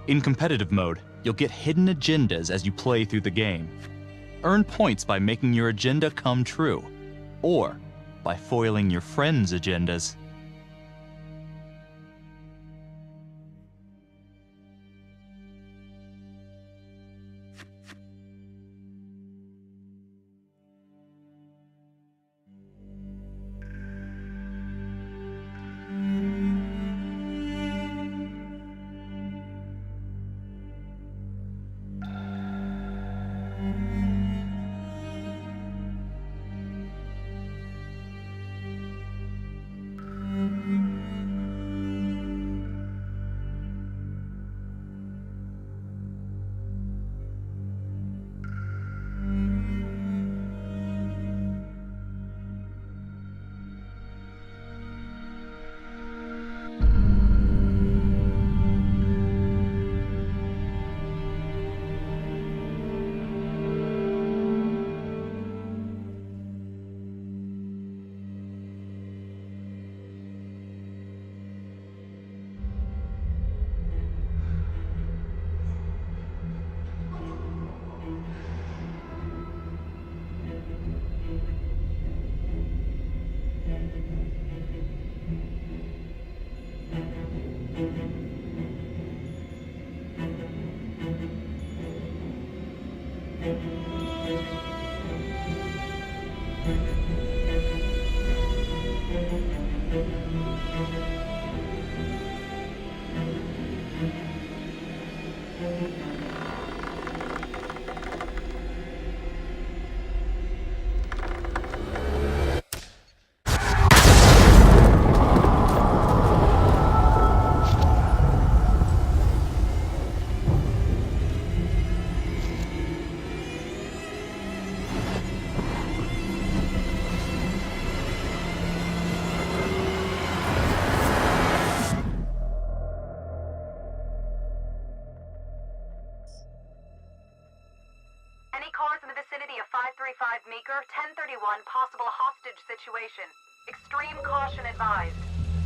In competitive mode, you'll get hidden agendas as you play through the game. Earn points by making your agenda come true, or by foiling your friends' agendas. Any cars in the vicinity of 535 Meeker, 1031, possible hostage situation. Extreme caution advised.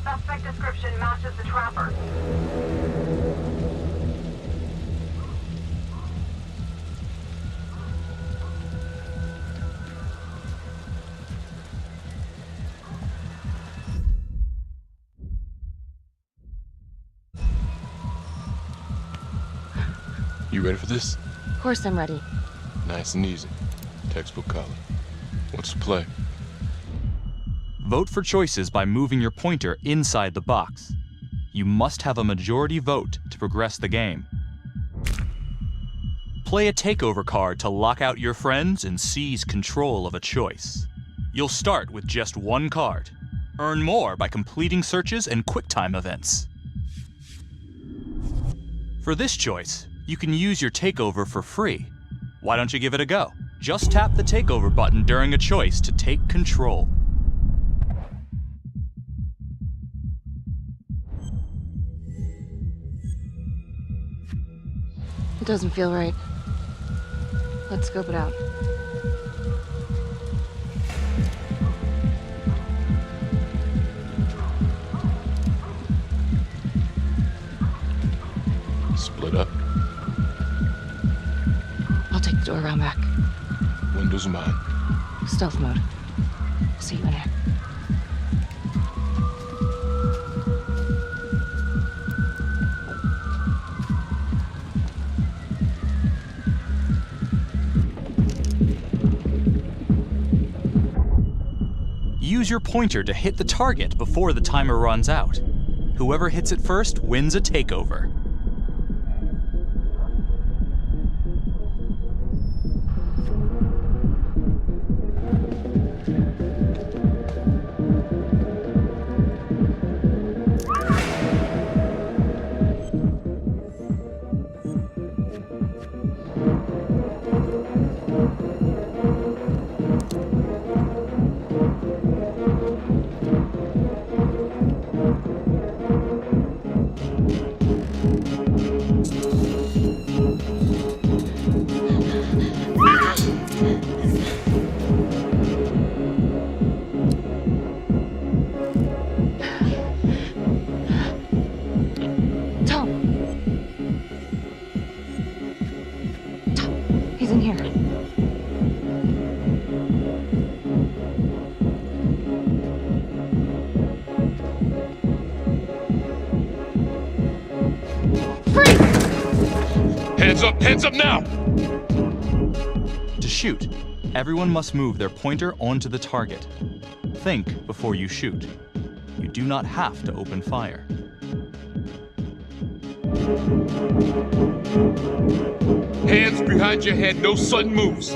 Suspect description matches the trapper. You ready for this? Of course I'm ready. Nice and easy. Textbook color. What's the play? Vote for choices by moving your pointer inside the box. You must have a majority vote to progress the game. Play a takeover card to lock out your friends and seize control of a choice. You'll start with just one card. Earn more by completing searches and QuickTime events. For this choice, you can use your takeover for free. Why don't you give it a go? Just tap the takeover button during a choice to take control. It doesn't feel right. Let's scope it out. Split up. I'll take the door around back. Windows mine. Stealth mode. See you in there. Use your pointer to hit the target before the timer runs out. Whoever hits it first wins a takeover. up! Hands up now! To shoot, everyone must move their pointer onto the target. Think before you shoot. You do not have to open fire. Hands behind your head, no sudden moves.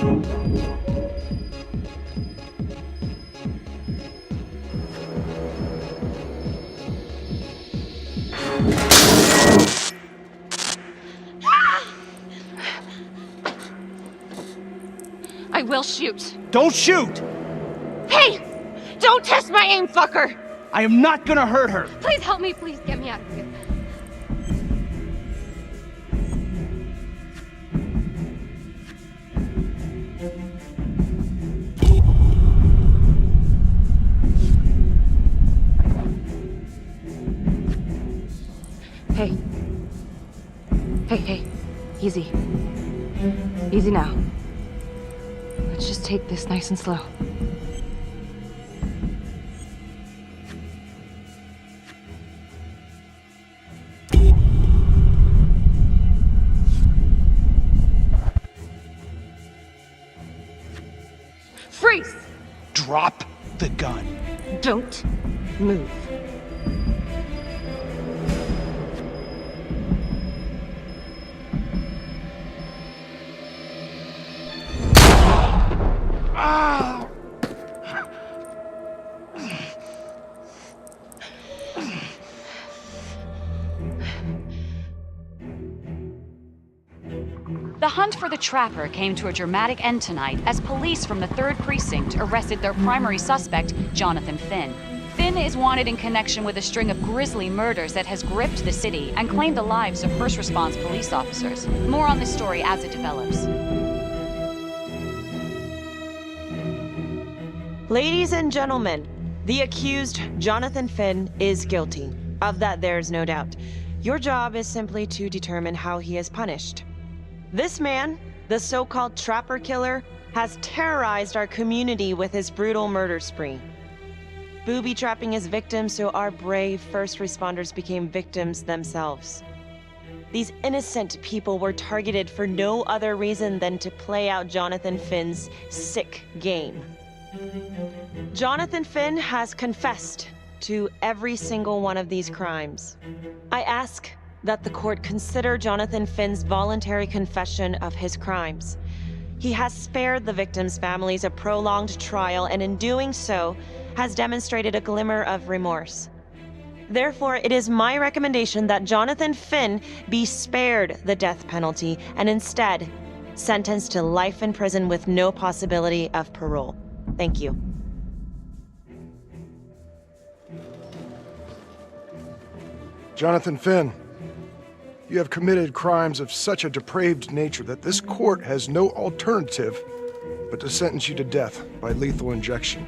I will shoot. Don't shoot! Hey! Don't test my aim, fucker! I am not gonna hurt her. Please help me. Please get me out of here. Hey. Hey. Easy. Easy now. Let's just take this nice and slow. Freeze! Drop the gun. Don't move. The hunt for the Trapper came to a dramatic end tonight as police from the 3rd Precinct arrested their primary suspect, Jonathan Finn. Finn is wanted in connection with a string of grisly murders that has gripped the city and claimed the lives of first response police officers. More on this story as it develops. Ladies and gentlemen, the accused, Jonathan Finn, is guilty. Of that, there's no doubt. Your job is simply to determine how he is punished. This man, the so-called Trapper Killer, has terrorized our community with his brutal murder spree. Booby-trapping his victims so our brave first responders became victims themselves. These innocent people were targeted for no other reason than to play out Jonathan Finn's sick game. Jonathan Finn has confessed to every single one of these crimes. I ask that the court consider Jonathan Finn's voluntary confession of his crimes. He has spared the victims' families a prolonged trial, and in doing so, has demonstrated a glimmer of remorse. Therefore, it is my recommendation that Jonathan Finn be spared the death penalty and instead sentenced to life in prison with no possibility of parole. Thank you. Jonathan Finn, you have committed crimes of such a depraved nature that this court has no alternative but to sentence you to death by lethal injection.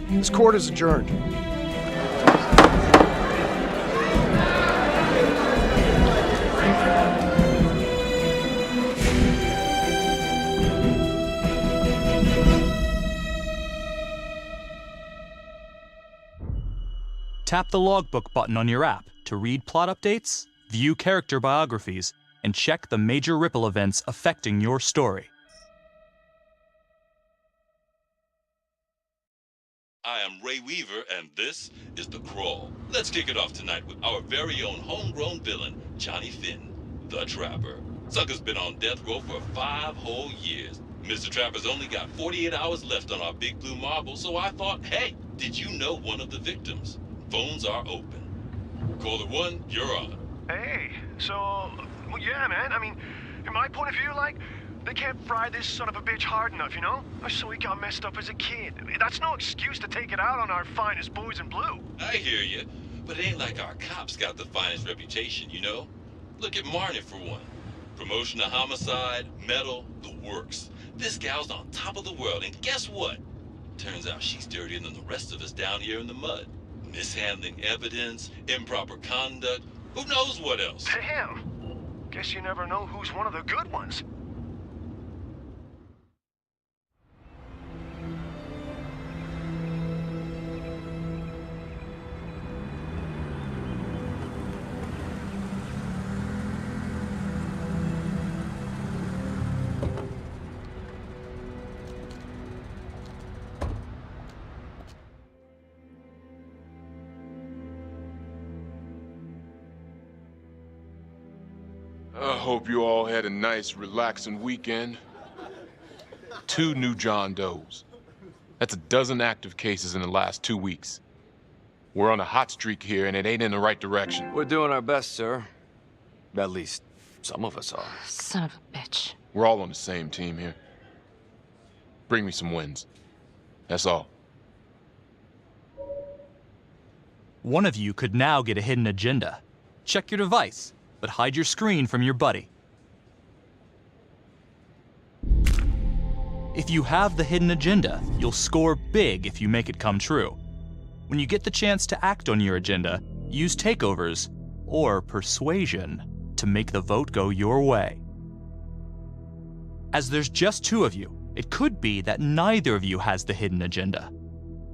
This court is adjourned. Tap the logbook button on your app to read plot updates, view character biographies, and check the major ripple events affecting your story. I am Ray Weaver, and this is The Crawl. Let's kick it off tonight with our very own homegrown villain, Johnny Finn, the Trapper. Sucker's been on death row for 5 whole years. Mr. Trapper's only got 48 hours left on our big blue marble, so I thought, hey, did you know one of the victims? Phones are open. Caller 1, you're on. Hey, so, well, yeah, man, I mean, in my point of view, like, they can't fry this son of a bitch hard enough, you know? So he got messed up as a kid. That's no excuse to take it out on our finest boys in blue. I hear you, but it ain't like our cops got the finest reputation, you know? Look at Marnie for one. Promotion to homicide, medal, the works. This gal's on top of the world, and guess what? Turns out she's dirtier than the rest of us down here in the mud. Mishandling evidence, improper conduct, who knows what else? Damn. Guess you never know who's one of the good ones. I hope you all had a nice, relaxing weekend. 2 new John Does. That's a dozen active cases in the last 2 weeks. We're on a hot streak here, and it ain't in the right direction. We're doing our best, sir. At least, some of us are. Son of a bitch. We're all on the same team here. Bring me some wins. That's all. One of you could now get a hidden agenda. Check your device, but hide your screen from your buddy. If you have the hidden agenda, you'll score big if you make it come true. When you get the chance to act on your agenda, use takeovers or persuasion to make the vote go your way. As there's just 2 of you, it could be that neither of you has the hidden agenda.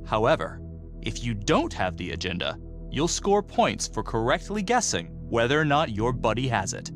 However, if you don't have the agenda, you'll score points for correctly guessing whether or not your buddy has it.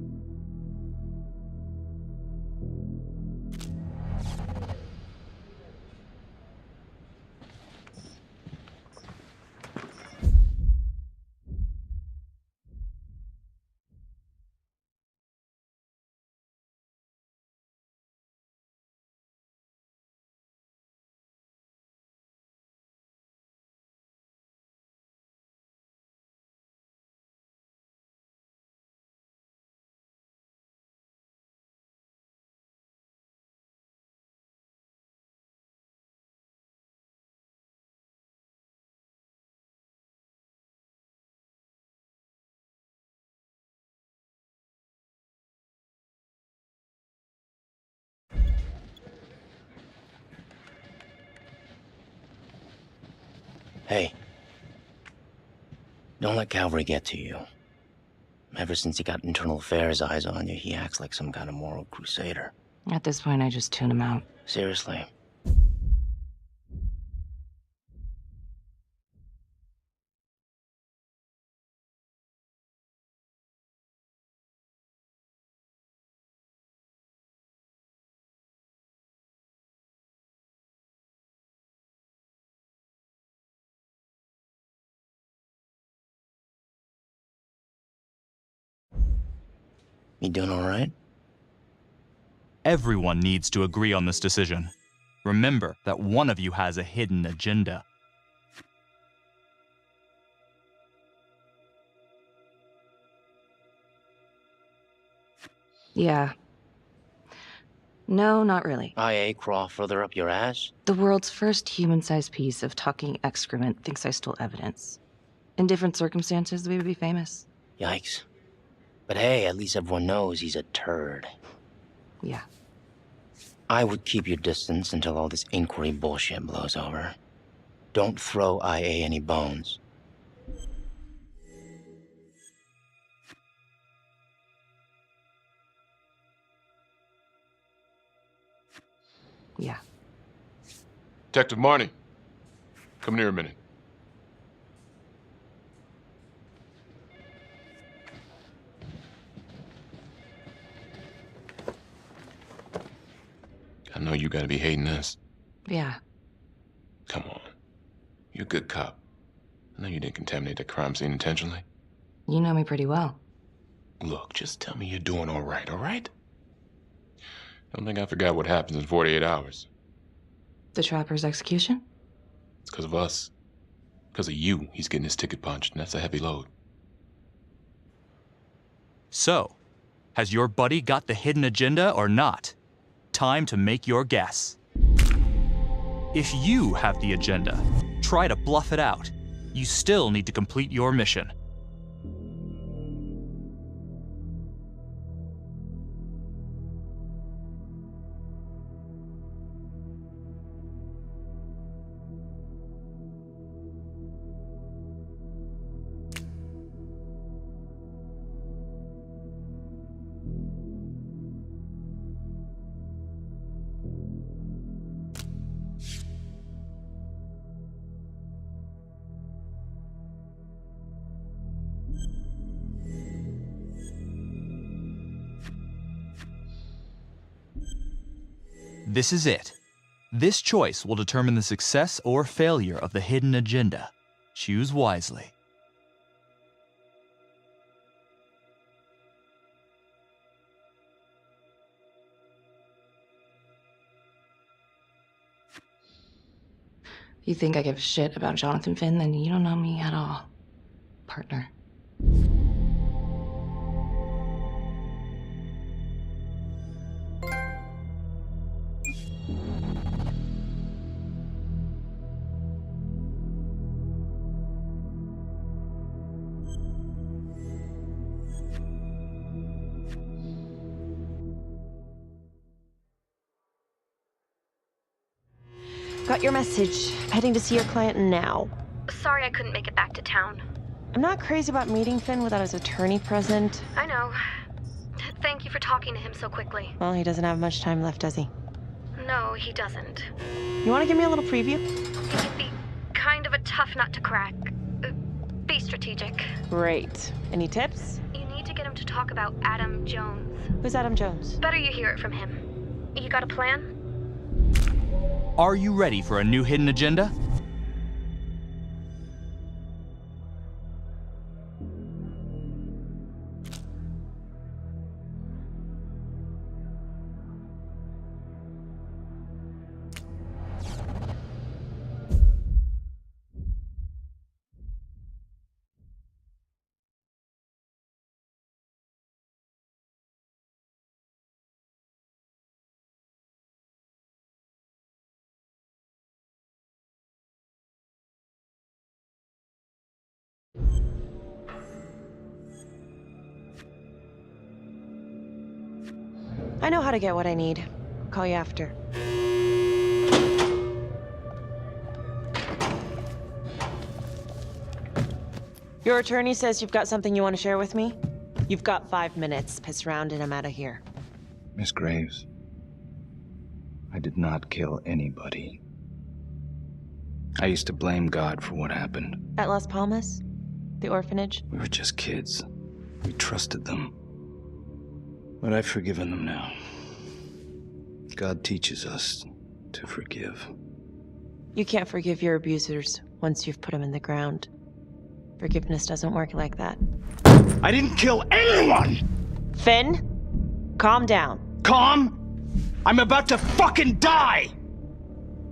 Hey. Don't let Calvary get to you. Ever since he got internal affairs eyes on you, he acts like some kind of moral crusader. At this point, I just tune him out. Seriously. You doing all right? Everyone needs to agree on this decision. Remember that one of you has a hidden agenda. Yeah. No, not really. IA crawl further up your ass? The world's first human-sized piece of talking excrement thinks I stole evidence. In different circumstances, we would be famous. Yikes. But hey, at least everyone knows he's a turd. Yeah. I would keep your distance until all this inquiry bullshit blows over. Don't throw IA any bones. Yeah. Detective Marnie, come here a minute. I know you gotta be hating this. Yeah. Come on. You're a good cop. I know you didn't contaminate the crime scene intentionally. You know me pretty well. Look, just tell me you're doing all right? I don't think I forgot what happens in 48 hours. The Trapper's execution? It's because of us. Because of you, he's getting his ticket punched, and that's a heavy load. So, has your buddy got the hidden agenda or not? Time to make your guess. If you have the agenda, try to bluff it out. You still need to complete your mission. This is it. This choice will determine the success or failure of the hidden agenda. Choose wisely. you think I give a shit about Jonathan Finn, then you don't know me at all, partner. Got your message. Heading to see your client now. Sorry I couldn't make it back to town. I'm not crazy about meeting Finn without his attorney present. I know. Thank you for talking to him so quickly. Well, he doesn't have much time left, does he? No, he doesn't. You want to give me a little preview? He can be kind of a tough nut to crack. Be strategic. Great. Any tips? You need to get him to talk about Adam Jones. Who's Adam Jones? Better you hear it from him. You got a plan? Are you ready for a new hidden agenda? I know how to get what I need. I'll call you after. Your attorney says you've got something you want to share with me? You've got 5 minutes. Piss around and I'm out of here. Miss Graves, I did not kill anybody. I used to blame God for what happened. At Las Palmas? The orphanage? We were just kids. We trusted them. But I've forgiven them now. God teaches us to forgive. You can't forgive your abusers once you've put them in the ground. Forgiveness doesn't work like that. I didn't kill anyone! Finn, calm down. Calm? I'm about to fucking die!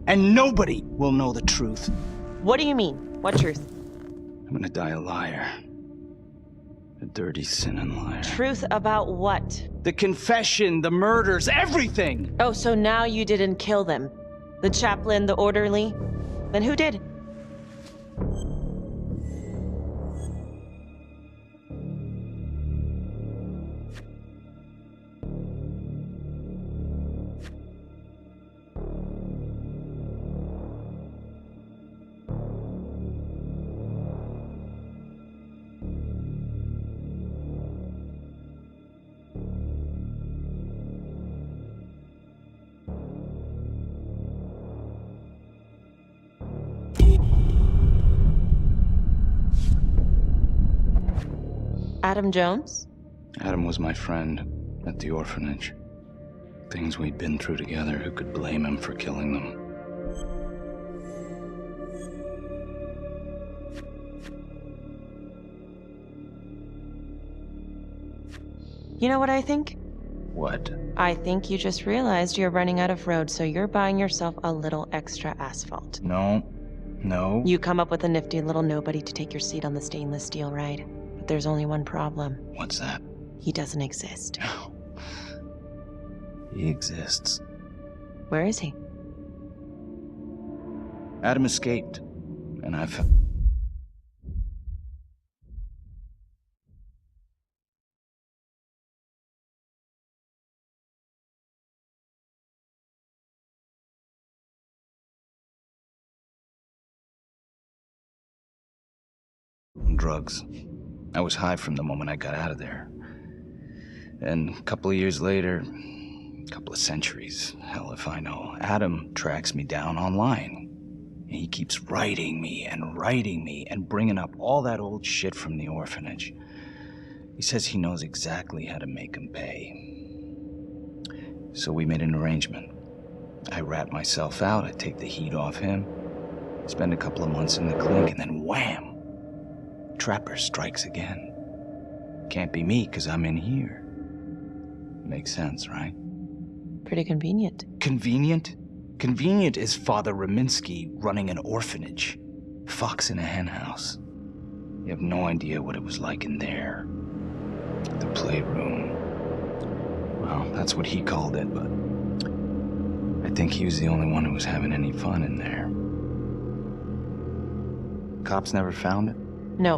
And nobody will know the truth. What do you mean? What truth? I'm gonna die a liar. A dirty, sinning liar. Truth about what? The confession, the murders, everything! Oh, so now you didn't kill them? The chaplain, the orderly? Then who did? Adam Jones? Adam was my friend at the orphanage. Things we'd been through together, who could blame him for killing them? You know what I think? What? I think you just realized you're running out of road, so you're buying yourself a little extra asphalt. No. No. You come up with a nifty little nobody to take your seat on the stainless steel ride. But there's only one problem. What's that? He doesn't exist. He exists. Where is he? Adam escaped, and I found... drugs. I was high from the moment I got out of there. And a couple of years later, a couple of centuries, hell if I know, Adam tracks me down online. And he keeps writing me and bringing up all that old shit from the orphanage. He says he knows exactly how to make him pay. So we made an arrangement. I rat myself out, I take the heat off him, spend a couple of months in the clink, and then wham! Trapper strikes again. Can't be me, 'cause I'm in here. Makes sense, right? Pretty convenient. Convenient? Convenient is Father Raminsky running an orphanage. Fox in a henhouse. You have no idea what it was like in there. The playroom. Well, that's what he called it, but I think he was the only one who was having any fun in there. Cops never found it? No.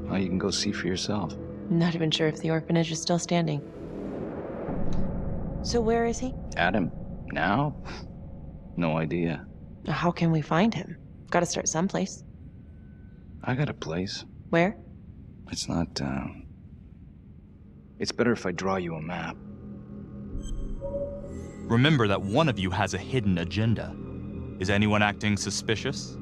Well, you can go see for yourself. Not even sure if the orphanage is still standing. So where is he? Adam? Now? No idea. How can we find him? Gotta start someplace. I got a place. Where? It's not, It's better if I draw you a map. Remember that one of you has a hidden agenda. Is anyone acting suspicious?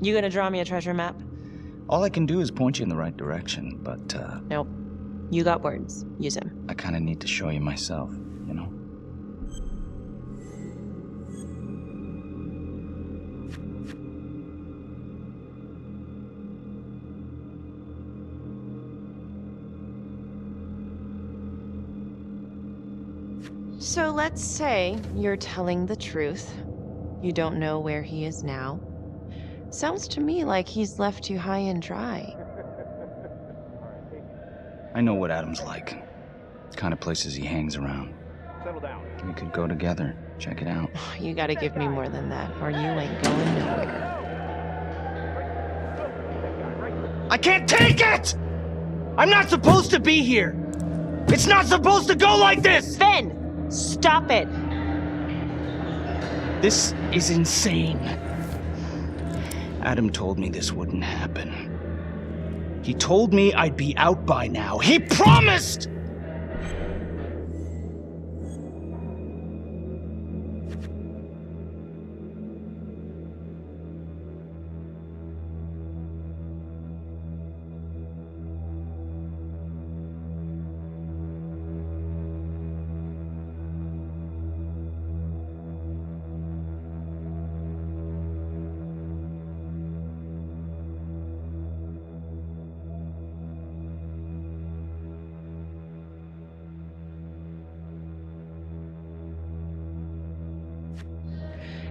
You gonna draw me a treasure map? All I can do is point you in the right direction, but, Nope. You got words. Use them. I kinda need to show you myself, you know? So let's say you're telling the truth. You don't know where he is now. Sounds to me like he's left you high and dry. I know what Adam's like. The kind of places he hangs around. Settle down. We could go together. Check it out. You gotta give me more than that, or you ain't going nowhere. I can't take it! I'm not supposed to be here! It's not supposed to go like this! Finn! Stop it! This is insane. Adam told me this wouldn't happen. He told me I'd be out by now. He promised!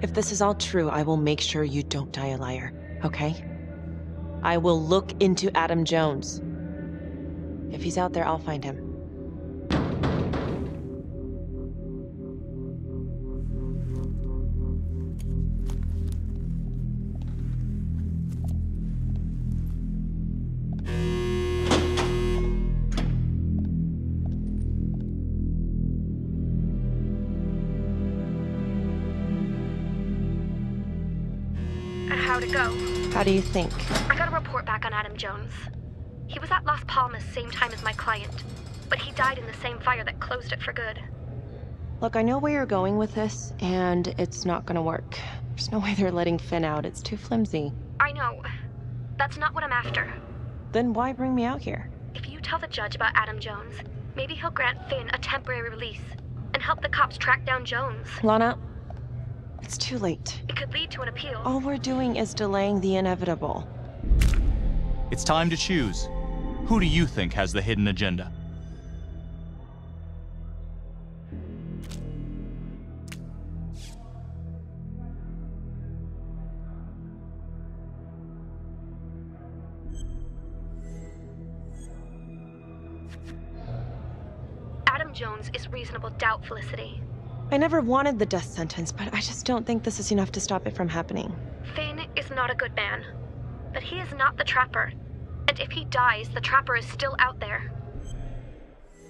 If this is all true, I will make sure you don't die a liar, okay? I will look into Adam Jones. If he's out there, I'll find him. How'd it go? How do you think? I got a report back on Adam Jones. He was at Las Palmas same time as my client, but he died in the same fire that closed it for good. Look, I know where you're going with this, and it's not gonna work. There's no way they're letting Finn out. It's too flimsy. I know. That's not what I'm after. Then why bring me out here? If you tell the judge about Adam Jones, maybe he'll grant Finn a temporary release and help the cops track down Jones. Lana, it's too late. It could lead to an appeal. All we're doing is delaying the inevitable. It's time to choose. Who do you think has the hidden agenda? Adam Jones is reasonable doubt, Felicity. I never wanted the death sentence, but I just don't think this is enough to stop it from happening. Finn is not a good man, but he is not the Trapper. And if he dies, the Trapper is still out there.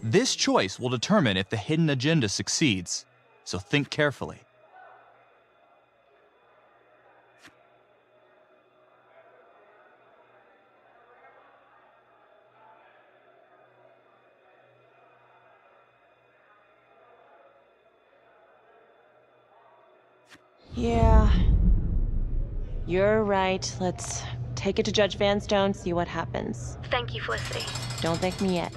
This choice will determine if the hidden agenda succeeds, so think carefully. Yeah. You're right. Let's take it to Judge Vanstone, see what happens. Thank you, Felicity. Don't thank me yet.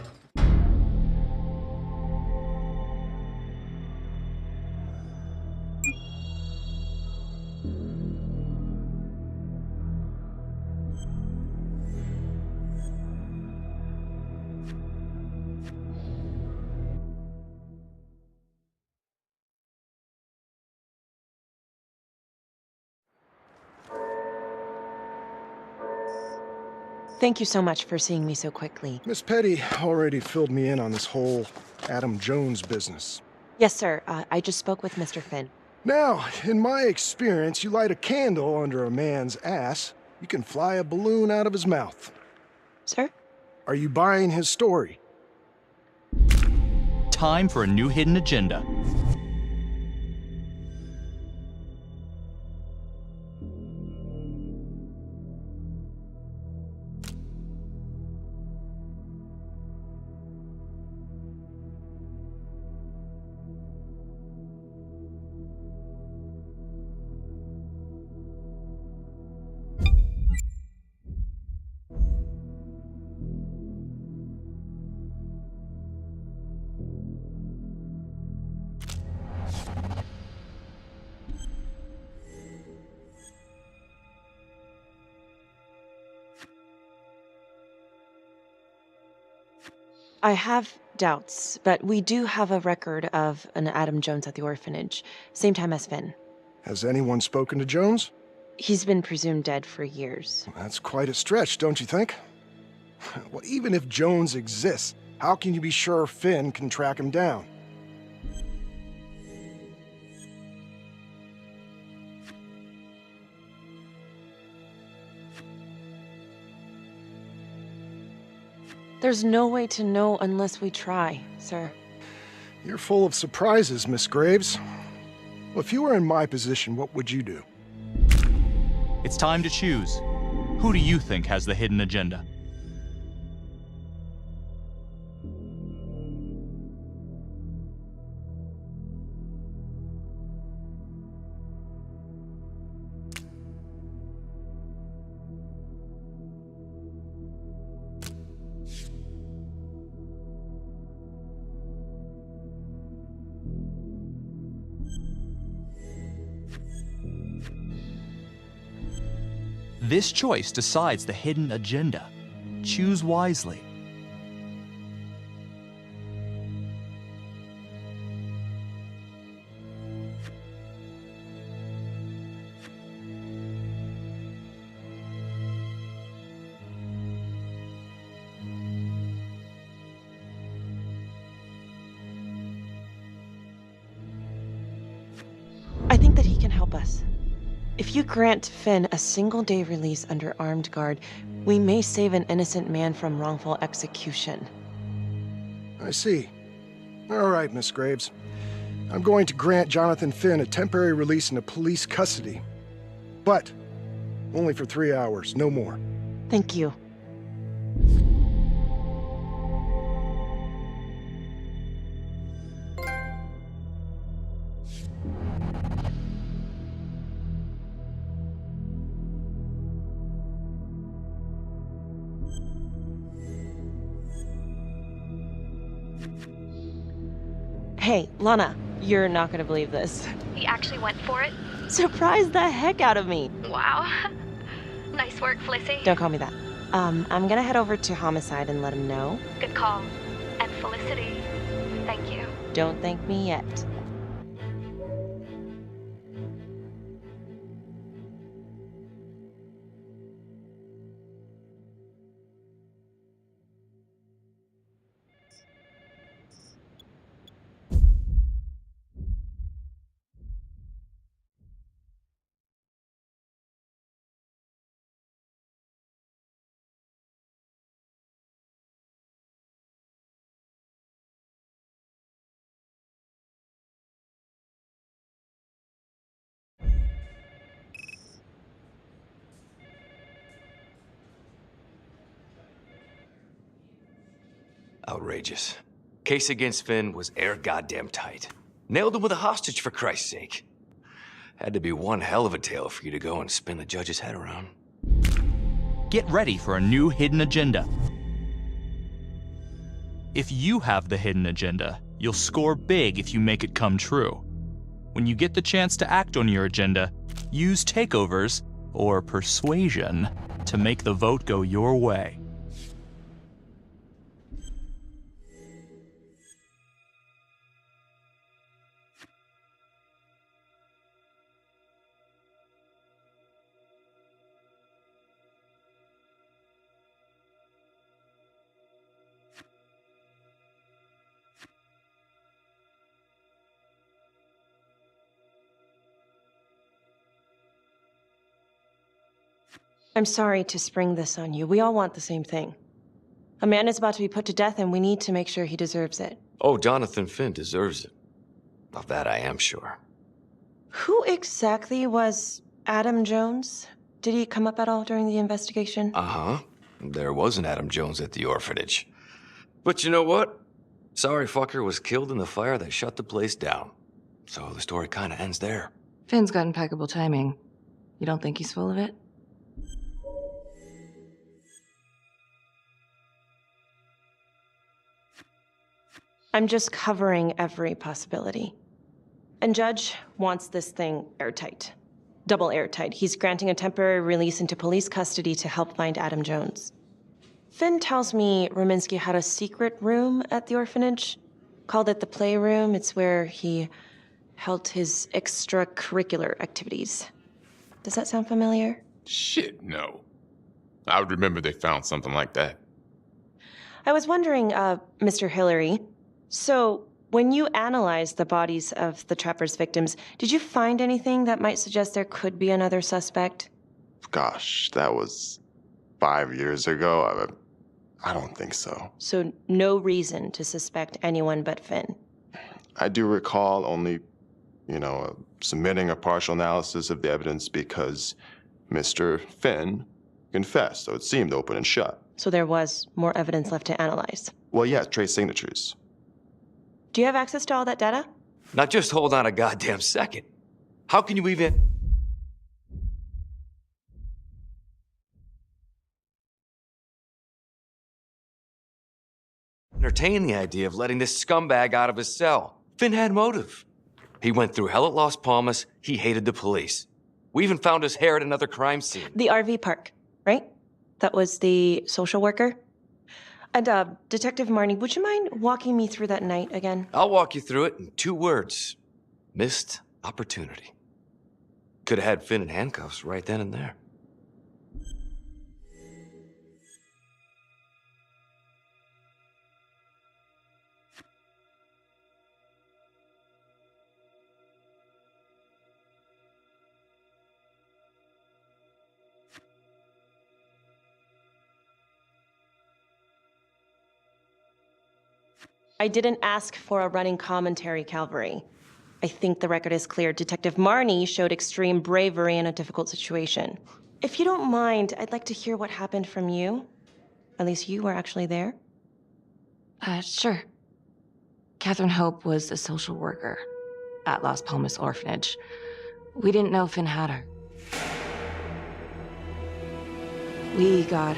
Thank you so much for seeing me so quickly. Miss Petty already filled me in on this whole Adam Jones business. Yes, sir. I just spoke with Mr. Finn. Now, in my experience, you light a candle under a man's ass, you can fly a balloon out of his mouth. Sir? Are you buying his story? Time for a new hidden agenda. I have doubts, but we do have a record of an Adam Jones at the orphanage, same time as Finn. Has anyone spoken to Jones? He's been presumed dead for years. That's quite a stretch, don't you think? Well, even if Jones exists, how can you be sure Finn can track him down? There's no way to know unless we try, sir. You're full of surprises, Miss Graves. Well, if you were in my position, what would you do? It's time to choose. Who do you think has the hidden agenda? This choice decides the hidden agenda. Choose wisely. I think that he can help us. If you grant Finn a single-day release under armed guard, we may save an innocent man from wrongful execution. I see. All right, Miss Graves. I'm going to grant Jonathan Finn a temporary release into police custody. But only for 3 hours, no more. Thank you. Hey, Lana, you're not gonna believe this. He actually went for it? Surprised the heck out of me. Wow. Nice work, Felicity. Don't call me that. I'm gonna head over to Homicide and let him know. Good call. And Felicity, thank you. Don't thank me yet. Outrageous. Case against Finn was air goddamn tight. Nailed him with a hostage, for Christ's sake. Had to be one hell of a tale for you to go and spin the judge's head around. Get ready for a new hidden agenda. If you have the hidden agenda, you'll score big if you make it come true. When you get the chance to act on your agenda, use takeovers or persuasion to make the vote go your way. I'm sorry to spring this on you. We all want the same thing. A man is about to be put to death, and we need to make sure he deserves it. Oh, Jonathan Finn deserves it. Of that I am sure. Who exactly was Adam Jones? Did he come up at all during the investigation? Uh-huh. There was an Adam Jones at the orphanage. But you know what? Sorry fucker was killed in the fire that shut the place down. So the story kind of ends there. Finn's got impeccable timing. You don't think he's full of it? I'm just covering every possibility. And Judge wants this thing airtight. Double airtight. He's granting a temporary release into police custody to help find Adam Jones. Finn tells me Rominsky had a secret room at the orphanage. Called it the playroom. It's where he held his extracurricular activities. Does that sound familiar? Shit, no. I would remember they found something like that. I was wondering, Mr. Hillary, so when you analyzed the bodies of the Trapper's victims, did you find anything that might suggest there could be another suspect? Gosh, that was 5 years ago. I don't think so. So no reason to suspect anyone but Finn? I do recall only, submitting a partial analysis of the evidence because Mr. Finn confessed, so it seemed open and shut. So there was more evidence left to analyze? Well, yeah, trace signatures. Do you have access to all that data? Now just hold on a goddamn second. How can you even... entertain the idea of letting this scumbag out of his cell? Finn had motive. He went through hell at Las Palmas. He hated the police. We even found his hair at another crime scene. The RV park, right? That was the social worker? And, Detective Marnie, would you mind walking me through that night again? I'll walk you through it in 2 words. Missed opportunity. Could have had Finn in handcuffs right then and there. I didn't ask for a running commentary, Calvary. I think the record is clear. Detective Marnie showed extreme bravery in a difficult situation. If you don't mind, I'd like to hear what happened from you. At least you were actually there. Sure. Catherine Hope was a social worker at Las Palmas Orphanage. We didn't know Finn had her. We got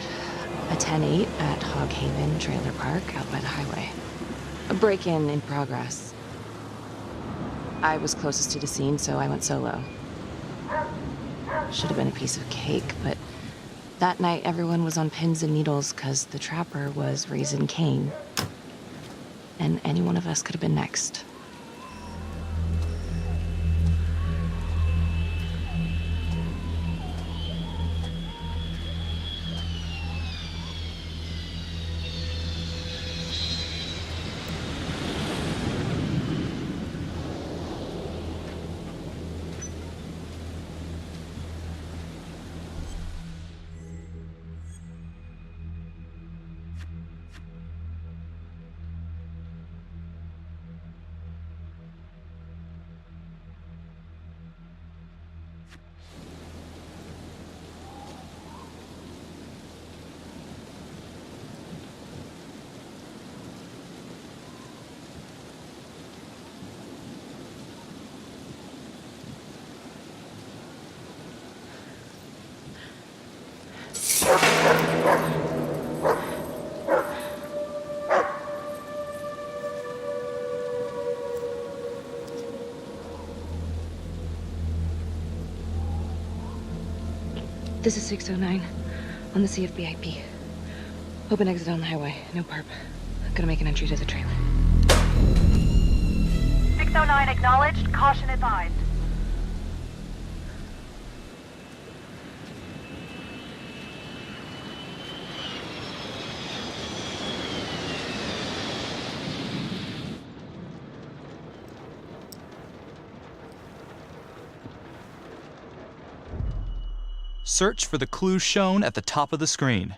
a 10-8 at Hog Haven Trailer Park out by the highway. A break-in in progress. I was closest to the scene, so I went solo. Should have been a piece of cake, but that night everyone was on pins and needles because the Trapper was raising Cain. And any one of us could have been next. This is 609 on the CFBIP. Open exit on the highway, no perp. Gonna make an entry to the trailer. 609 acknowledged, caution advised. Search for the clues shown at the top of the screen.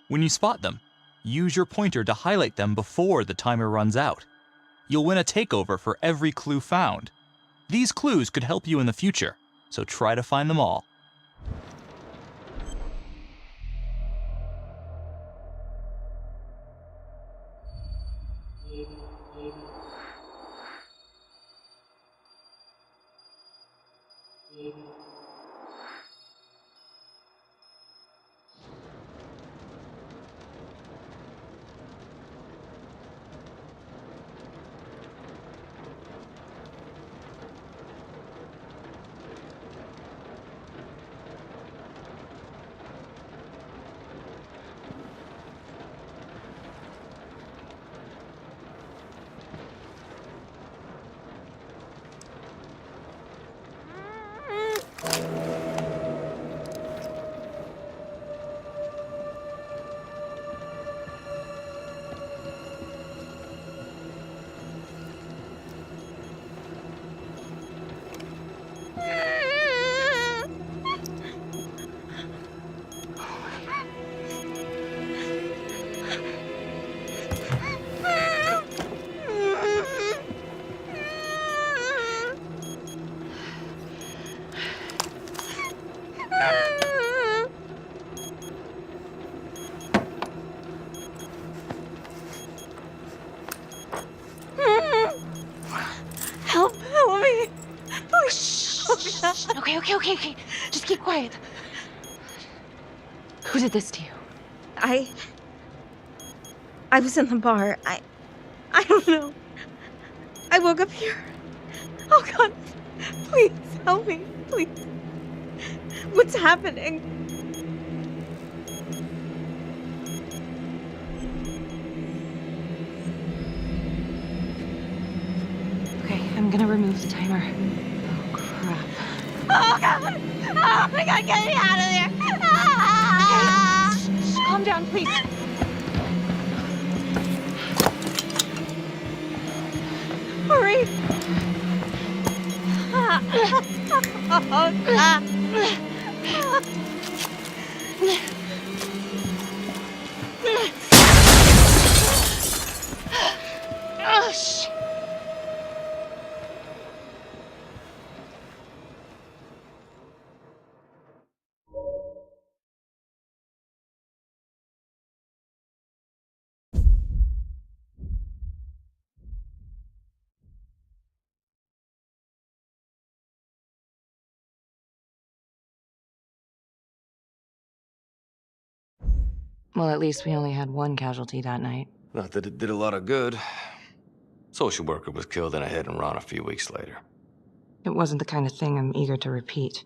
When you spot them, use your pointer to highlight them before the timer runs out. You'll win a takeover for every clue found. These clues could help you in the future, so try to find them all. Help me. Please. Okay. Just keep quiet. Who did this to you? I was in the bar. I don't know. I woke up here. Oh God, please help me, please. What's happening? Okay, I'm gonna remove the timer. Oh, crap. Oh God! Oh my God, get me out of there! Okay, shh, calm down, please. Hurry! Oh God! Oh, shit. Well, at least we only had one casualty that night. Not that it did a lot of good. Social worker was killed in a hit-and-run a few weeks later. It wasn't the kind of thing I'm eager to repeat.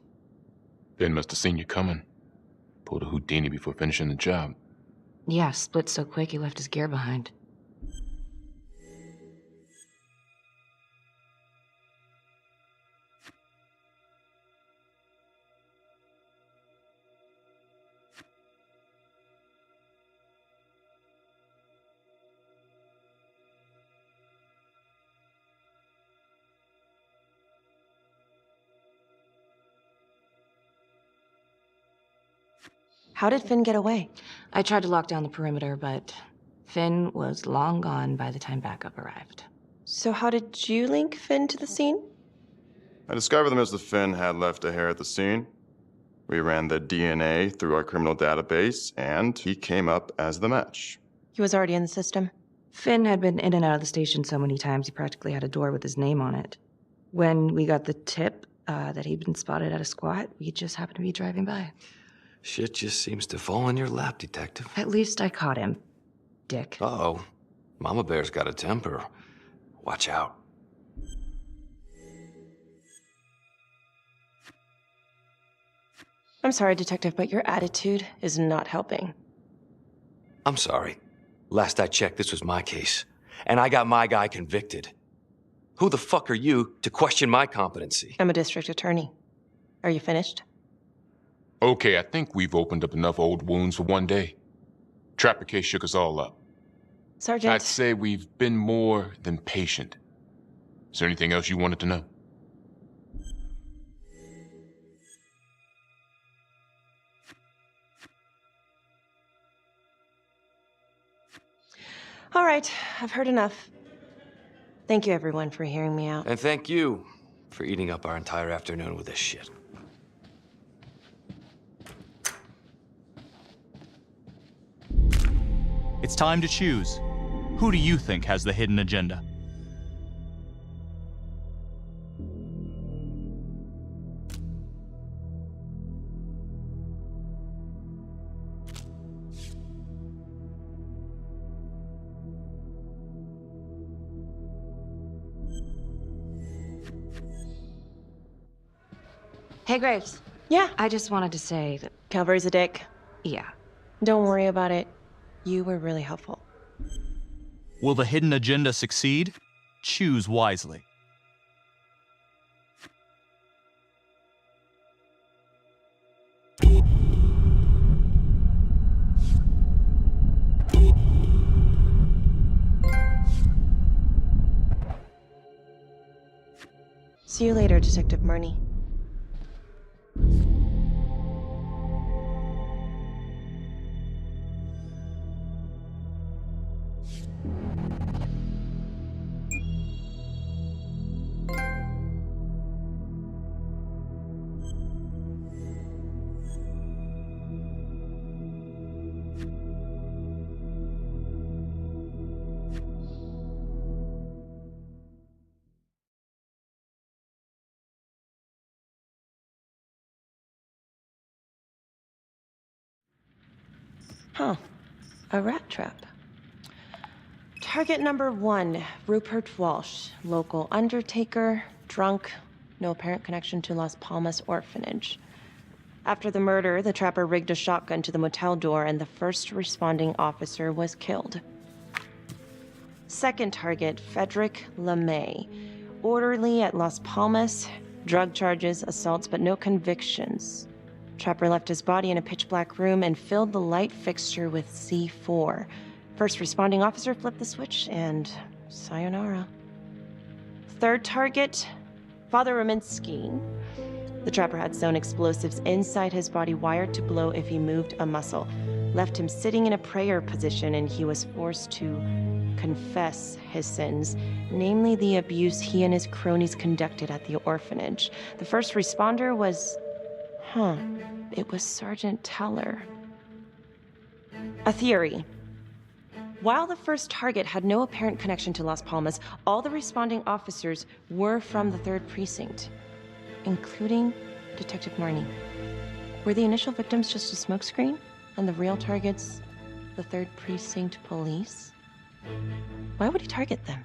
Ben must have seen you coming. Pulled a Houdini before finishing the job. Yeah, split so quick he left his gear behind. How did Finn get away? I tried to lock down the perimeter, but Finn was long gone by the time backup arrived. So how did you link Finn to the scene? I discovered that Mr. Finn had left a hair at the scene. We ran the DNA through our criminal database, and he came up as the match. He was already in the system. Finn had been in and out of the station so many times he practically had a door with his name on it. When we got the tip that he'd been spotted at a squat, we just happened to be driving by. Shit just seems to fall in your lap, Detective. At least I caught him, dick. Uh-oh. Mama Bear's got a temper. Watch out. I'm sorry, Detective, but your attitude is not helping. I'm sorry. Last I checked, this was my case. And I got my guy convicted. Who the fuck are you to question my competency? I'm a district attorney. Are you finished? Okay, I think we've opened up enough old wounds for one day. Trapper case shook us all up. Sergeant. I'd say we've been more than patient. Is there anything else you wanted to know? All right, I've heard enough. Thank you, everyone, for hearing me out. And thank you for eating up our entire afternoon with this shit. It's time to choose. Who do you think has the hidden agenda? Hey, Graves. Yeah? I just wanted to say that... Calvary's a dick. Yeah. Don't worry about it. You were really helpful. Will the hidden agenda succeed? Choose wisely. See you later, Detective Marnie. Huh. A rat trap. Target number 1, Rupert Walsh, local undertaker, drunk, no apparent connection to Las Palmas orphanage. After the murder, the trapper rigged a shotgun to the motel door and the first responding officer was killed. Second target, Frederick LeMay, orderly at Las Palmas, drug charges, assaults, but no convictions. Trapper left his body in a pitch-black room and filled the light fixture with C4. First responding officer flipped the switch and sayonara. Third target, Father Rominsky. The trapper had sewn explosives inside his body wired to blow if he moved a muscle. Left him sitting in a prayer position and he was forced to confess his sins, namely the abuse he and his cronies conducted at the orphanage. The first responder was... it was Sergeant Teller. A theory. While the first target had no apparent connection to Las Palmas, all the responding officers were from the 3rd Precinct, including Detective Marnie. Were the initial victims just a smokescreen, and the real targets the 3rd Precinct police? Why would he target them?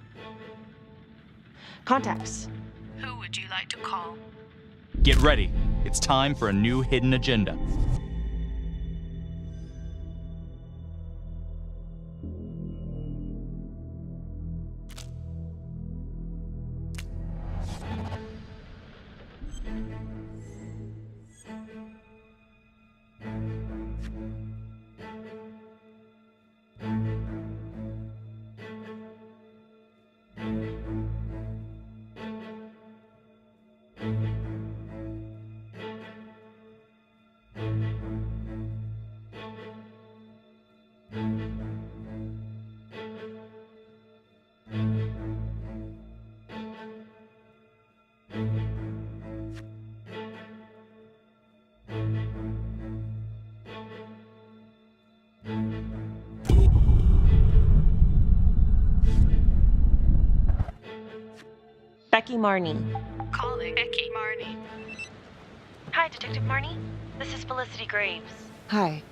Contacts. Who would you like to call? Get ready. It's time for a new hidden agenda. Becky Marnie. Calling Becky Marnie. Hi, Detective Marnie. This is Felicity Graves. Hi.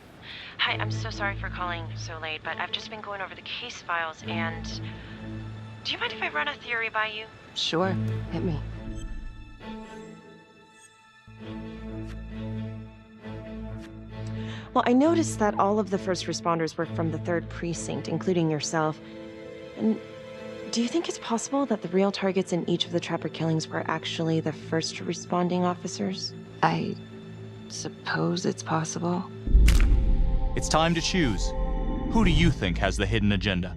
Hi, I'm so sorry for calling so late, but I've just been going over the case files and... Do you mind if I run a theory by you? Sure. Hit me. Well, I noticed that all of the first responders were from the 3rd Precinct, including yourself. And do you think it's possible that the real targets in each of the Trapper killings were actually the first responding officers? I suppose it's possible. It's time to choose. Who do you think has the hidden agenda?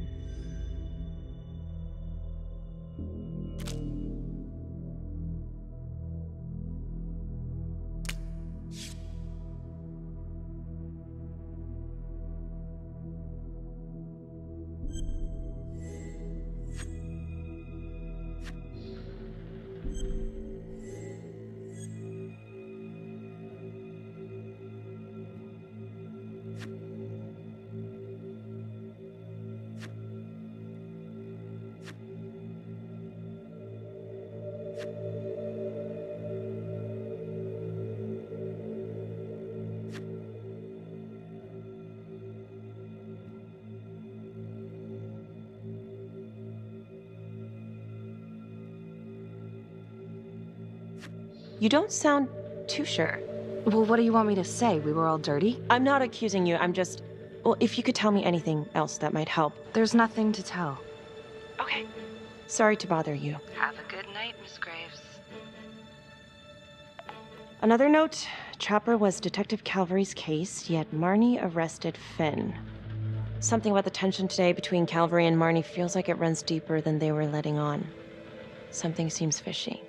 You don't sound too sure. Well, what do you want me to say? We were all dirty? I'm not accusing you, I'm just... Well, if you could tell me anything else that might help. There's nothing to tell. Okay. Sorry to bother you. Have a good night, Miss Graves. Another note, Trapper was Detective Calvary's case, yet Marnie arrested Finn. Something about the tension today between Calvary and Marnie feels like it runs deeper than they were letting on. Something seems fishy.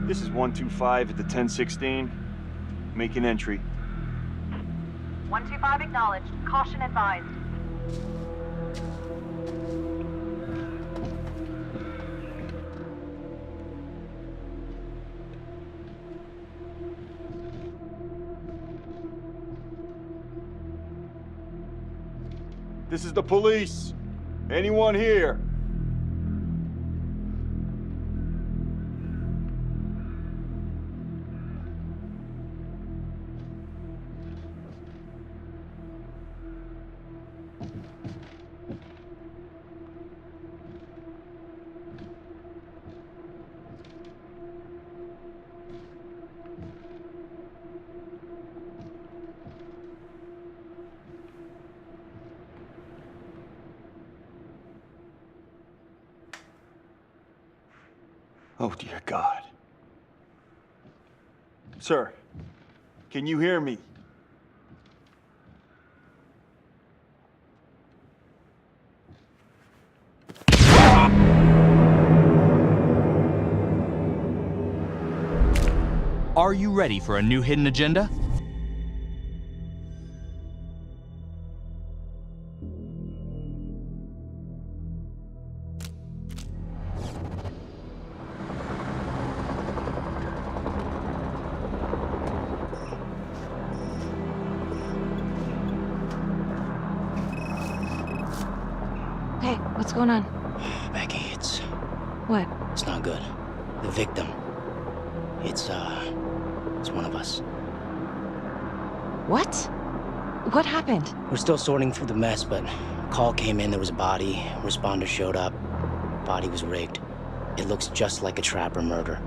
This is 125 at the 1016. Make an entry. 125 acknowledged. Caution advised. This is the police. Anyone here? Oh, dear God. Sir, can you hear me? Are you ready for a new hidden agenda? Hey, what's going on? Becky, it's What? not good. The victim. It's one of us. What? What happened? We're still sorting through the mess, but a call came in, there was a body. Responder showed up. Body was rigged. It looks just like a Trapper murder.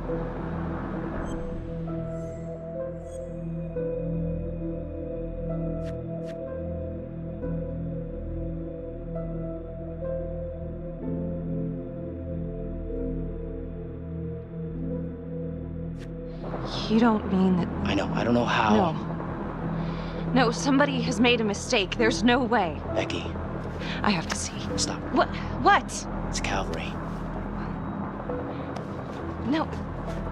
You don't mean that... I know, I don't know how. No. No, somebody has made a mistake. There's no way. Becky. I have to see. Stop. What? What? It's Calvary. No,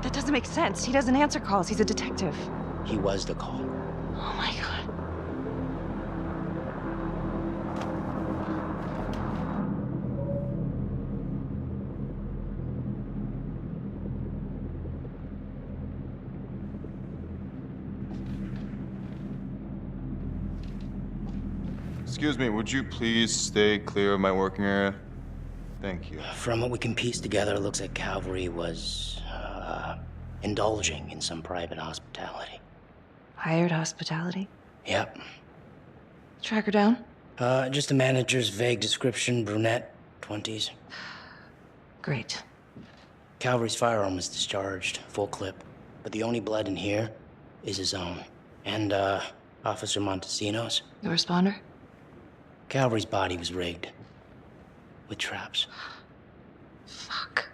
that doesn't make sense. He doesn't answer calls. He's a detective. He was the call. Oh my God. Excuse me, would you please stay clear of my working area? Thank you. From what we can piece together, it looks like Calvary was, indulging in some private hospitality. Hired hospitality? Yep. Track her down? Just the manager's vague description, brunette, 20s. Great. Calvary's firearm was discharged, full clip. But the only blood in here is his own. And, Officer Montesino's. The responder? Calvary's body was rigged. With traps. Fuck.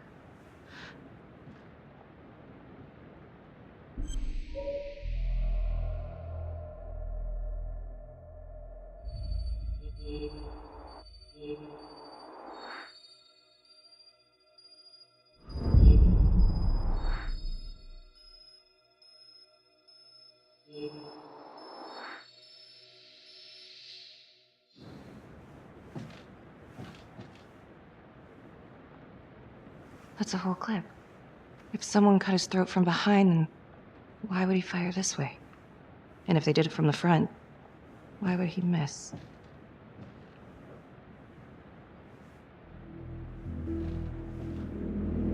That's a whole clip. If someone cut his throat from behind, then why would he fire this way? And if they did it from the front, why would he miss?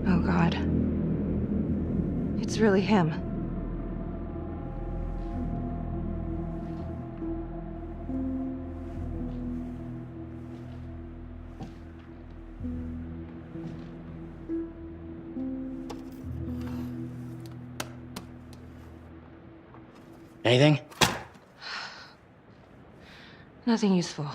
Oh, God. It's really him. Anything? Nothing useful.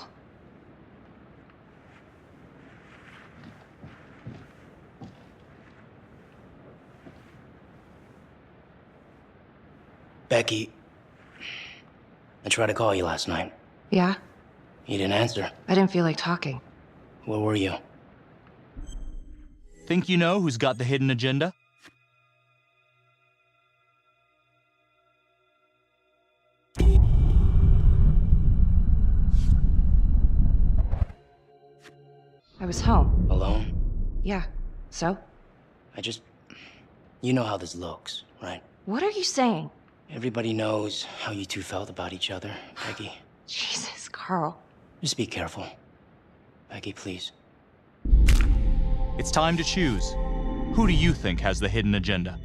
Becky, I tried to call you last night. Yeah? You didn't answer. I didn't feel like talking. Where were you? Think you know who's got the hidden agenda? I was home. Alone? Yeah. So? You know how this looks, right? What are you saying? Everybody knows how you two felt about each other, Becky. Jesus, Carl. Just be careful. Becky, please. It's time to choose. Who do you think has the hidden agenda?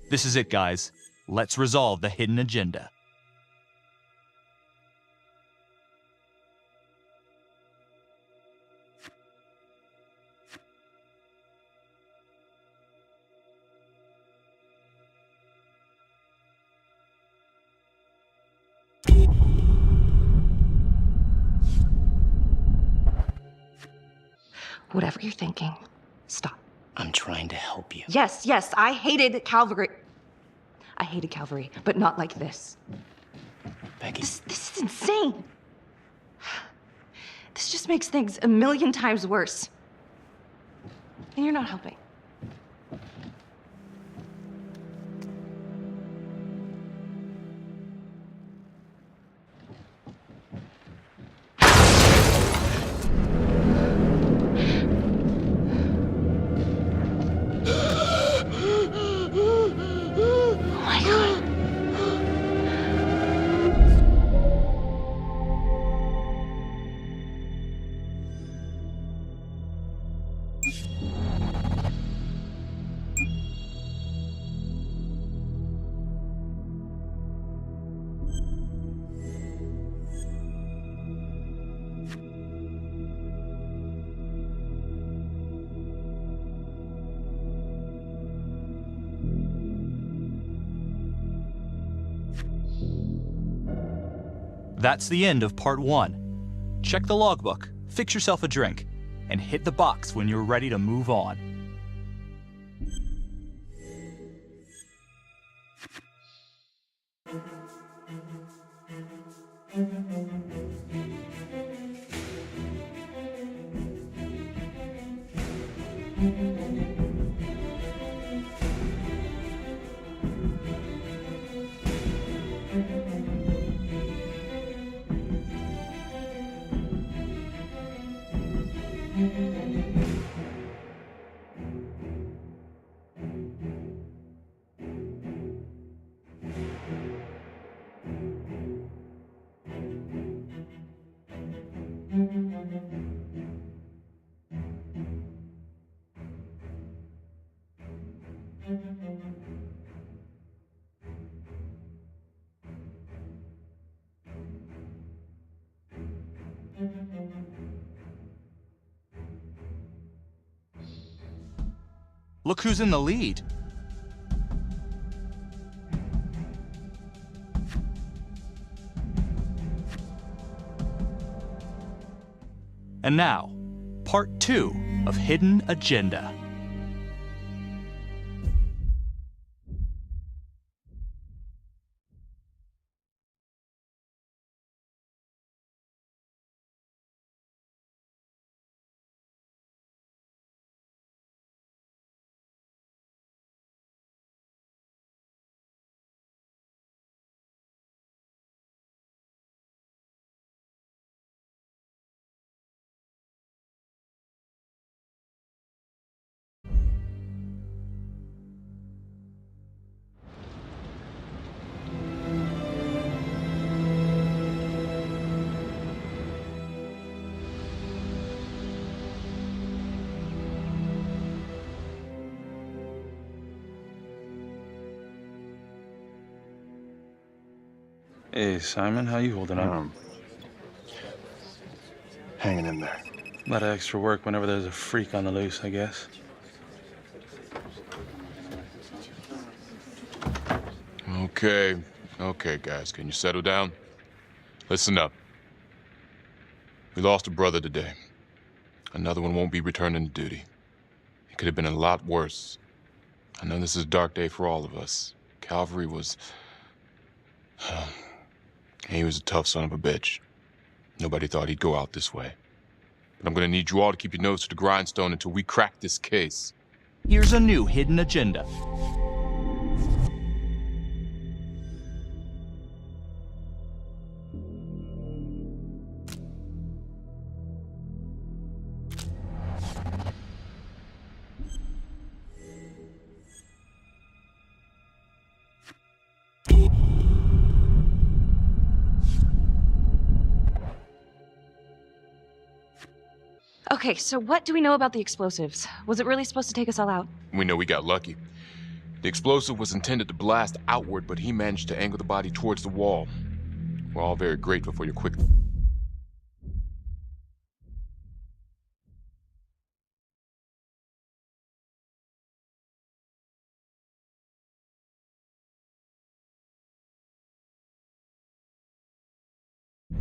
This is it, guys. Let's resolve the hidden agenda. Whatever you're thinking, stop. I'm trying to help you. Yes, I hated Calvary. I hated Calvary, but not like this. Becky. This is insane. This just makes things a million times worse. And you're not helping. That's the end of part 1. Check the logbook, fix yourself a drink, and hit the box when you're ready to move on. Look who's in the lead. And now, part 2 of Hidden Agenda. Hey, Simon, how you holding up? Hanging in there. A lot of extra work whenever there's a freak on the loose, I guess. Okay, guys, can you settle down? Listen up. We lost a brother today. Another one won't be returning to duty. It could have been a lot worse. I know this is a dark day for all of us. Calvary was... he was a tough son of a bitch. Nobody thought he'd go out this way. But I'm gonna need you all to keep your nose to the grindstone until we crack this case. Here's a new hidden agenda. Okay, so what do we know about the explosives? Was it really supposed to take us all out? We know we got lucky. The explosive was intended to blast outward, but he managed to angle the body towards the wall. We're all very grateful for your quick...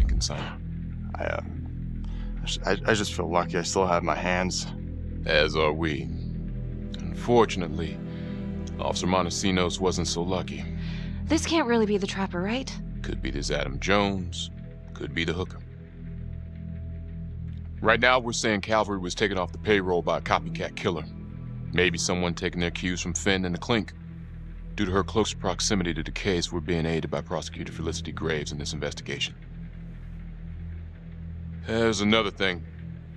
consignment. I just feel lucky I still have my hands. As are we. Unfortunately, Officer Montesinos wasn't so lucky. This can't really be the trapper, right? Could be this Adam Jones. Could be the hooker. Right now, we're saying Calvary was taken off the payroll by a copycat killer. Maybe someone taking their cues from Finn and the Clink. Due to her close proximity to the case, we're being aided by Prosecutor Felicity Graves in this investigation. There's another thing.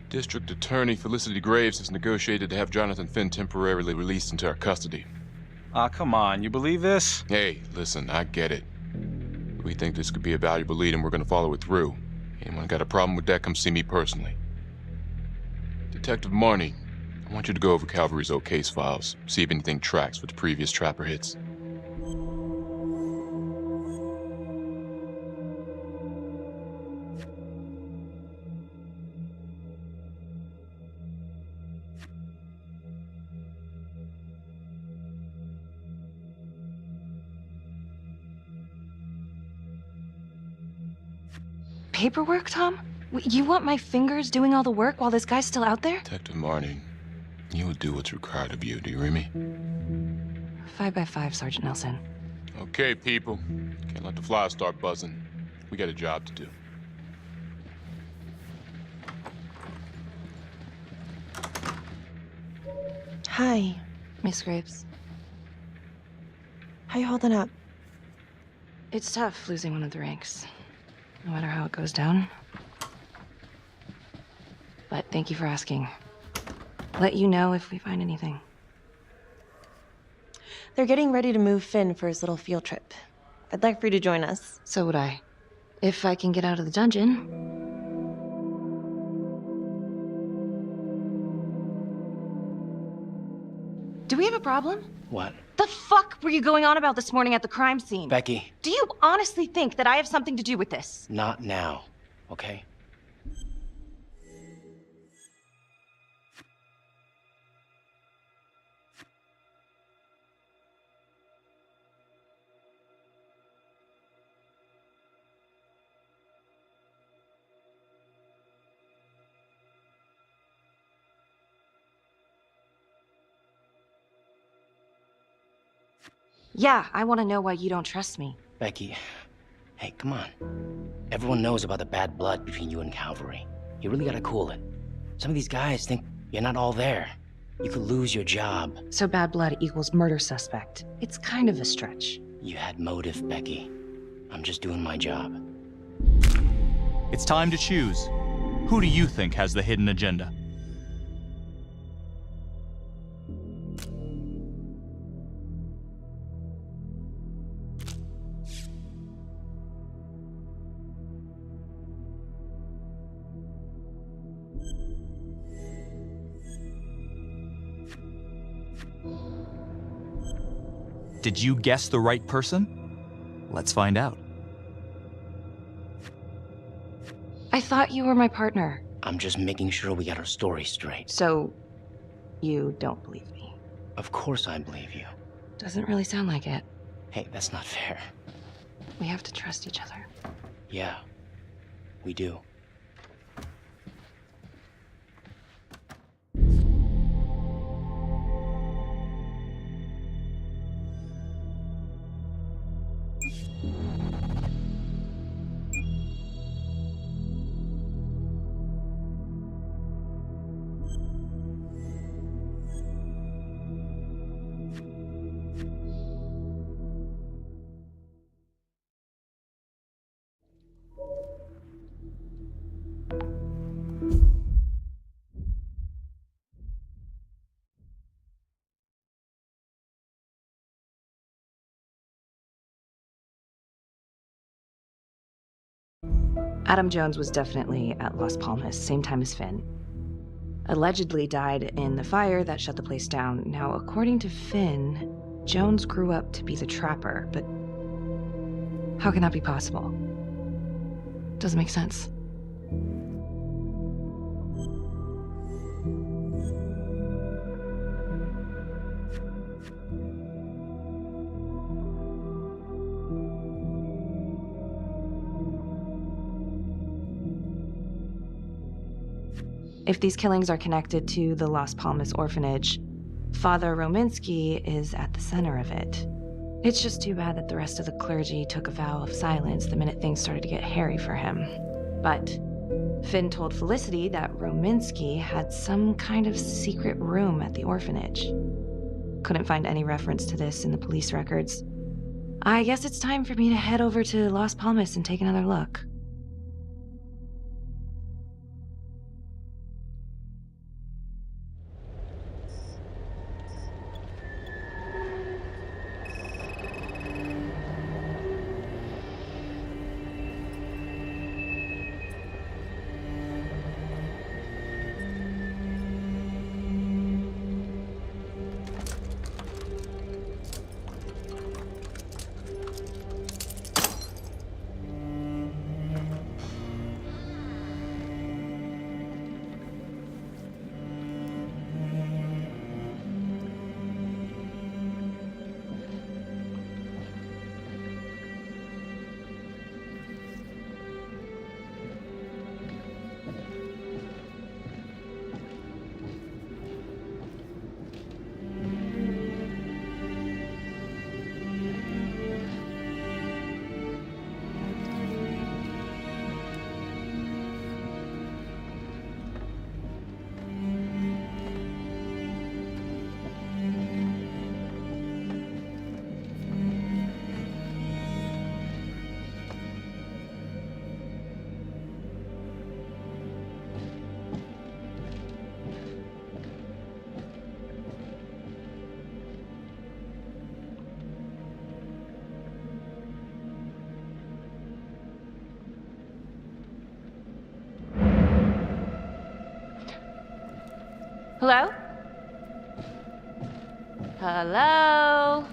District Attorney Felicity Graves has negotiated to have Jonathan Finn temporarily released into our custody. Ah, come on, you believe this? Hey, listen, I get it. We think this could be a valuable lead and we're gonna follow it through. Anyone got a problem with that, come see me personally. Detective Marnie, I want you to go over Calvary's old case files, see if anything tracks with the previous Trapper hits. Paperwork, Tom? You want my fingers doing all the work while this guy's still out there? Detective Marnie, you will do what's required of you, do you hear me? 5 by 5, Sergeant Nelson. Okay, people. Can't let the flies start buzzing. We got a job to do. Hi. Miss Graves. How you holding up? It's tough losing one of the ranks. No matter how it goes down. But thank you for asking. Let you know if we find anything. They're getting ready to move Finn for his little field trip. I'd like for you to join us. So would I. If I can get out of the dungeon. Do we have a problem? What? The fuck were you going on about this morning at the crime scene? Becky. Do you honestly think that I have something to do with this? Not now, okay? Yeah, I want to know why you don't trust me. Becky, hey, come on. Everyone knows about the bad blood between you and Calvary. You really gotta cool it. Some of these guys think you're not all there. You could lose your job. So bad blood equals murder suspect. It's kind of a stretch. You had motive, Becky. I'm just doing my job. It's time to choose. Who do you think has the hidden agenda? Did you guess the right person? Let's find out. I thought you were my partner. I'm just making sure we got our story straight. So, you don't believe me? Of course I believe you. Doesn't really sound like it. Hey, that's not fair. We have to trust each other. Yeah, we do. Adam Jones was definitely at Las Palmas, same time as Finn. Allegedly died in the fire that shut the place down. Now, according to Finn, Jones grew up to be the trapper, but how can that be possible? Doesn't make sense. If these killings are connected to the Las Palmas orphanage, Father Rominsky is at the center of it. It's just too bad that the rest of the clergy took a vow of silence the minute things started to get hairy for him. But Finn told Felicity that Rominsky had some kind of secret room at the orphanage. Couldn't find any reference to this in the police records. I guess it's time for me to head over to Las Palmas and take another look. Hello? Hello?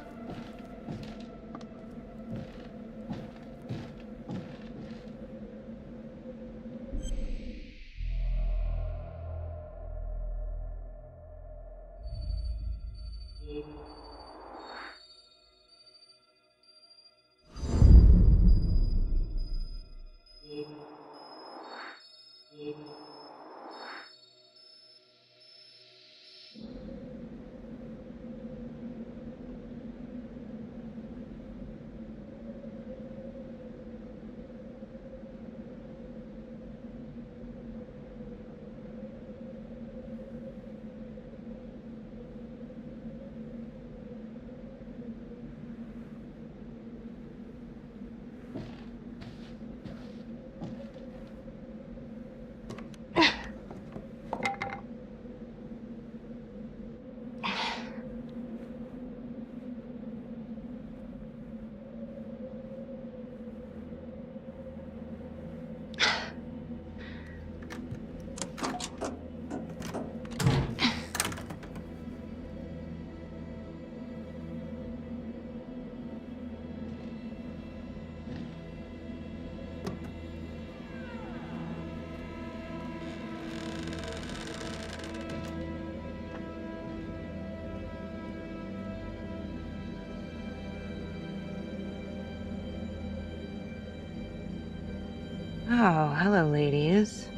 Oh, hello, ladies.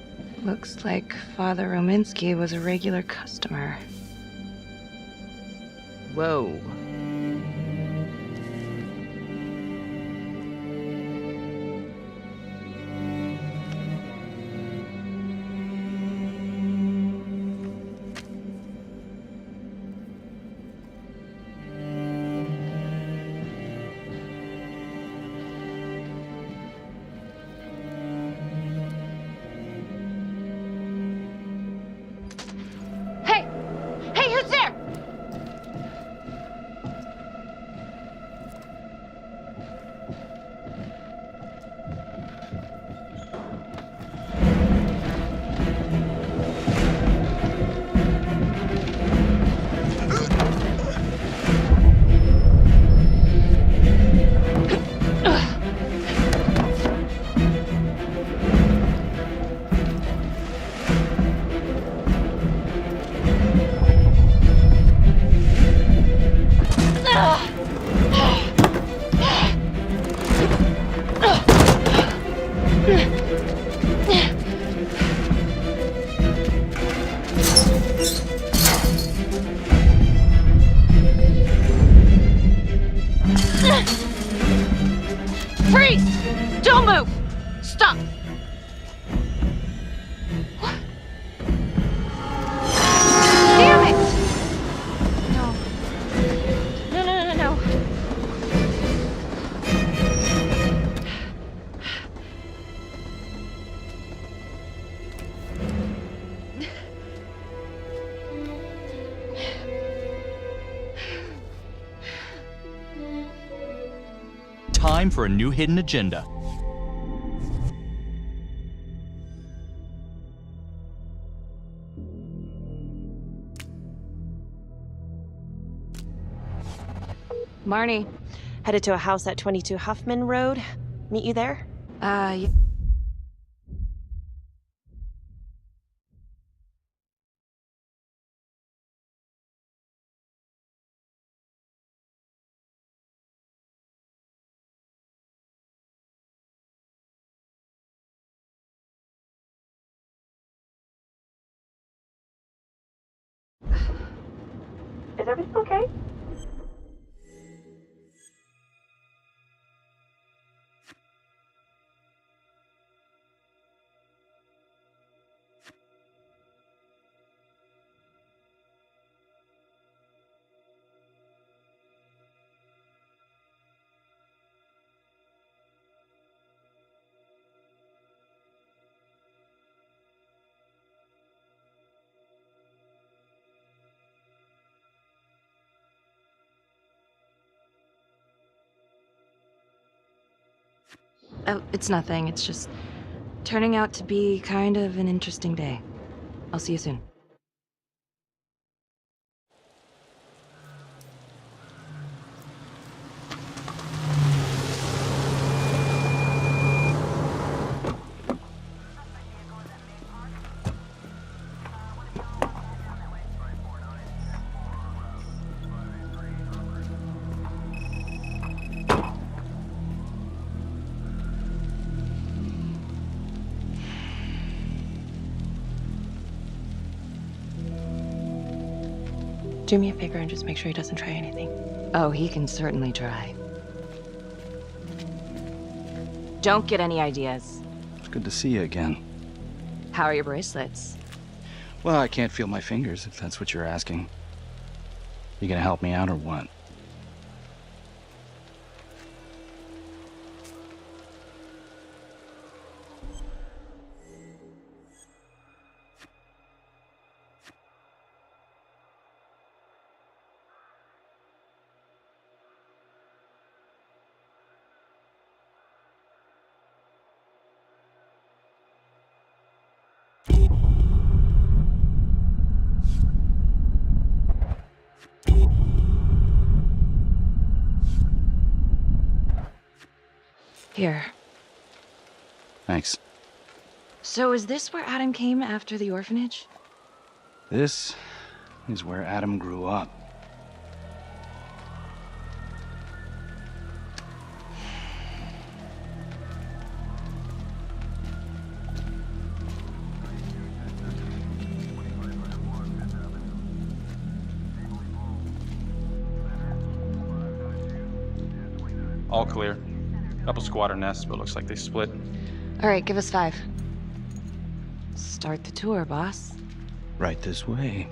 Looks like Father Rominsky was a regular customer. Whoa. Hey! Hey, who's there? Freeze! Don't move! Stop! Damn it! No. No, no, no, no. Time for a new hidden agenda. Marnie. Headed to a house at 22 Huffman Road. Meet you there? Yeah. Is everything okay? Oh, it's nothing. It's just turning out to be kind of an interesting day. I'll see you soon. Do me a favor and just make sure he doesn't try anything. Oh, he can certainly try. Don't get any ideas. It's good to see you again. How are your bracelets? Well, I can't feel my fingers, if that's what you're asking. You gonna help me out or what? Here. Thanks. So is this where Adam came after the orphanage? This is where Adam grew up. All clear. Couple squatter nests, but looks like they split. All right, give us 5. Start the tour, boss. Right this way.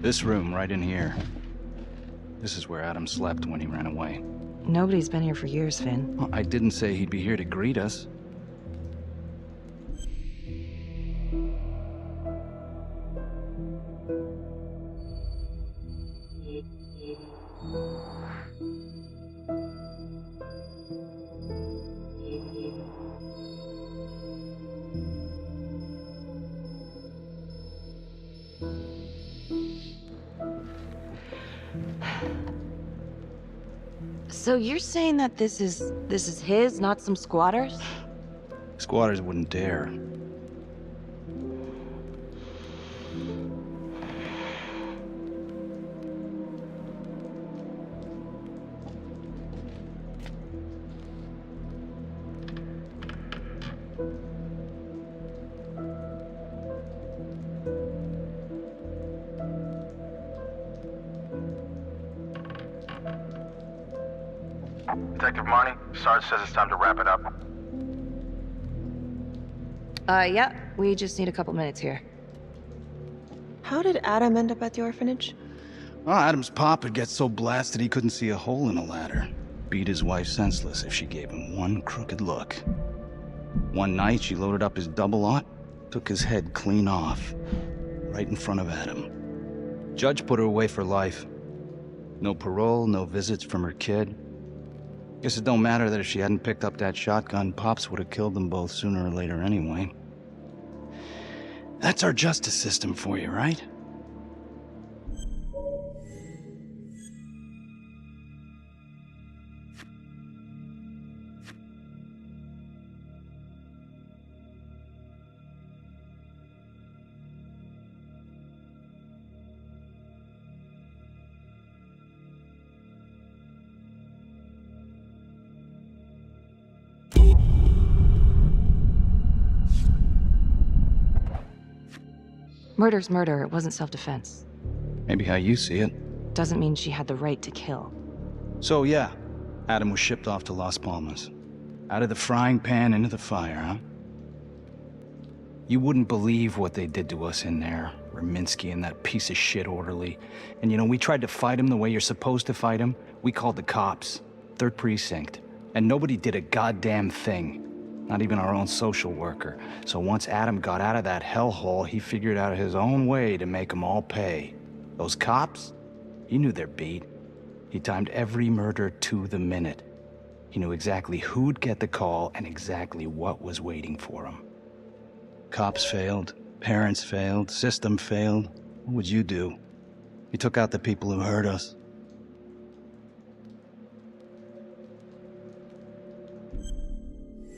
This room, right in here. This is where Adam slept when he ran away. Nobody's been here for years, Finn. Well, I didn't say he'd be here to greet us. So you're saying that this is his, not some squatters? Squatters wouldn't dare. Detective Marnie, Sarge says it's time to wrap it up. Yeah, we just need a couple minutes here. How did Adam end up at the orphanage? Well, Adam's pop would get so blasted he couldn't see a hole in a ladder. Beat his wife senseless if she gave him one crooked look. One night, she loaded up his double-aught, took his head clean off, right in front of Adam. Judge put her away for life. No parole, no visits from her kid. Guess it don't matter that if she hadn't picked up that shotgun, Pops would have killed them both sooner or later anyway. That's our justice system for you, right? Murder's murder, it wasn't self-defense. Maybe how you see it. Doesn't mean she had the right to kill. So yeah, Adam was shipped off to Las Palmas. Out of the frying pan into the fire, huh? You wouldn't believe what they did to us in there. Raminsky and that piece of shit orderly. And you know, we tried to fight him the way you're supposed to fight him. We called the cops. 3rd Precinct. And nobody did a goddamn thing. Not even our own social worker. So once Adam got out of that hellhole, he figured out his own way to make them all pay. Those cops? He knew their beat. He timed every murder to the minute. He knew exactly who'd get the call and exactly what was waiting for him. Cops failed, parents failed, system failed. What would you do? He took out the people who hurt us.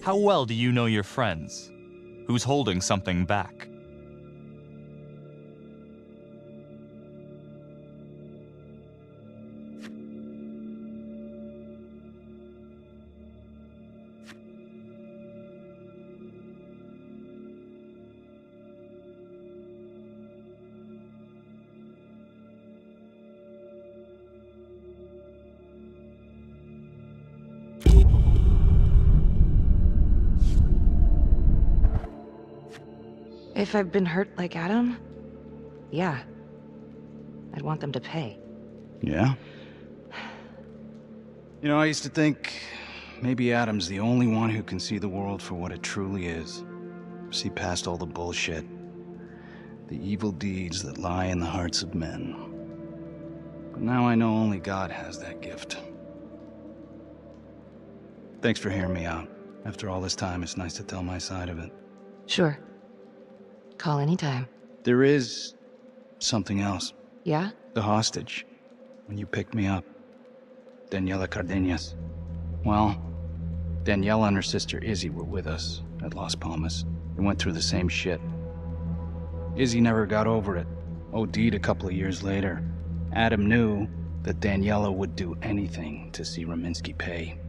How well do you know your friends? Who's holding something back? If I've been hurt like Adam, yeah. I'd want them to pay. Yeah? You know, I used to think maybe Adam's the only one who can see the world for what it truly is. See past all the bullshit. The evil deeds that lie in the hearts of men. But now I know only God has that gift. Thanks for hearing me out. After all this time, it's nice to tell my side of it. Sure. Call anytime. There is something else. Yeah? The hostage. When you picked me up. Daniela Cardenas. Well, Daniela and her sister Izzy were with us at Las Palmas. They went through the same shit. Izzy never got over it. OD'd a couple of years later. Adam knew that Daniela would do anything to see Raminsky pay.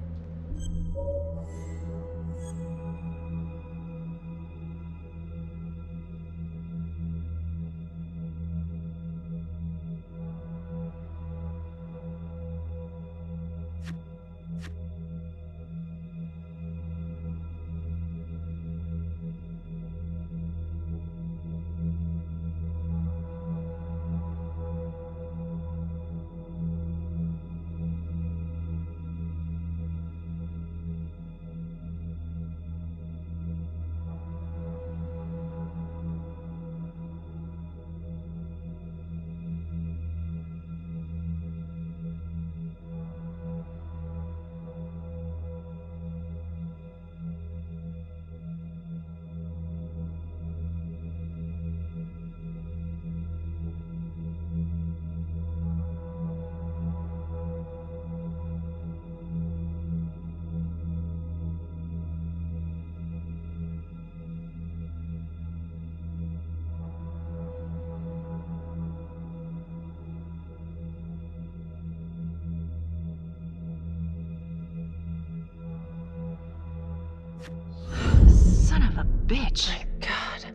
Son of a bitch. My God.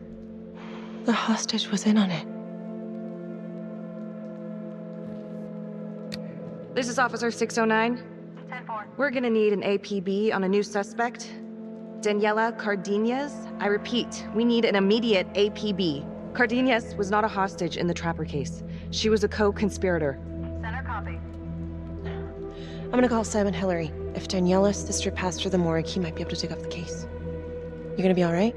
The hostage was in on it. This is Officer 609. 10-4. We're gonna need an APB on a new suspect. Daniela Cardenas. I repeat, we need an immediate APB. Cardenas was not a hostage in the Trapper case. She was a co-conspirator. Center copy. I'm gonna call Simon Hillary. If Daniela's sister passed through the morgue, he might be able to dig up the case. You gonna be all right?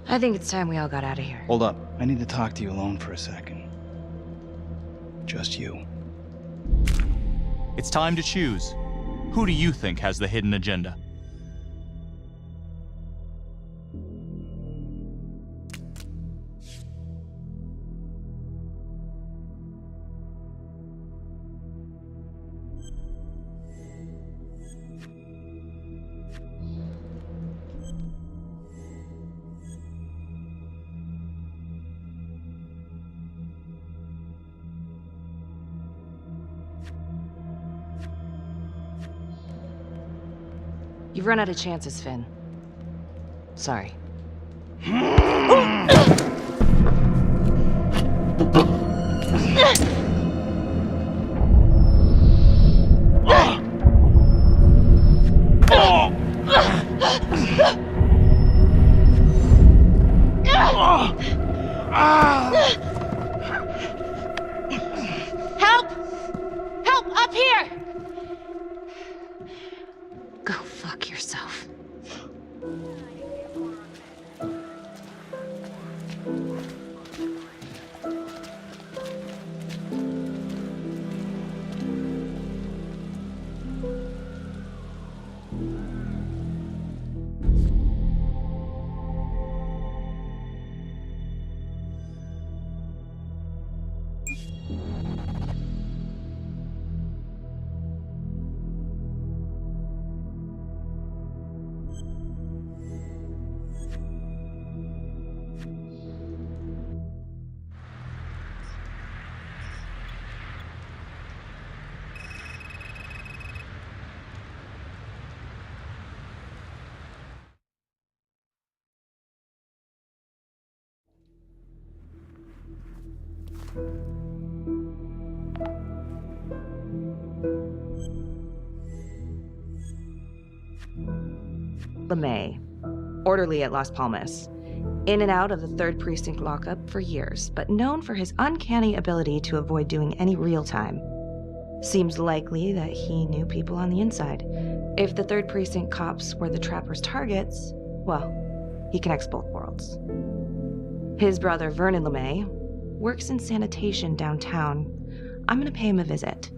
I think it's time we all got out of here. Hold up. I need to talk to you alone for a second. Just you. It's time to choose. Who do you think has the hidden agenda? You've run out of chances, Finn. Sorry. Help! Help! Up here! Go fuck yourself. LeMay, orderly at Las Palmas. In and out of the 3rd Precinct lockup for years, but known for his uncanny ability to avoid doing any real time. Seems likely that he knew people on the inside. If the 3rd Precinct cops were the Trapper's targets, well, he connects both worlds. His brother, Vernon LeMay, works in sanitation downtown. I'm gonna pay him a visit.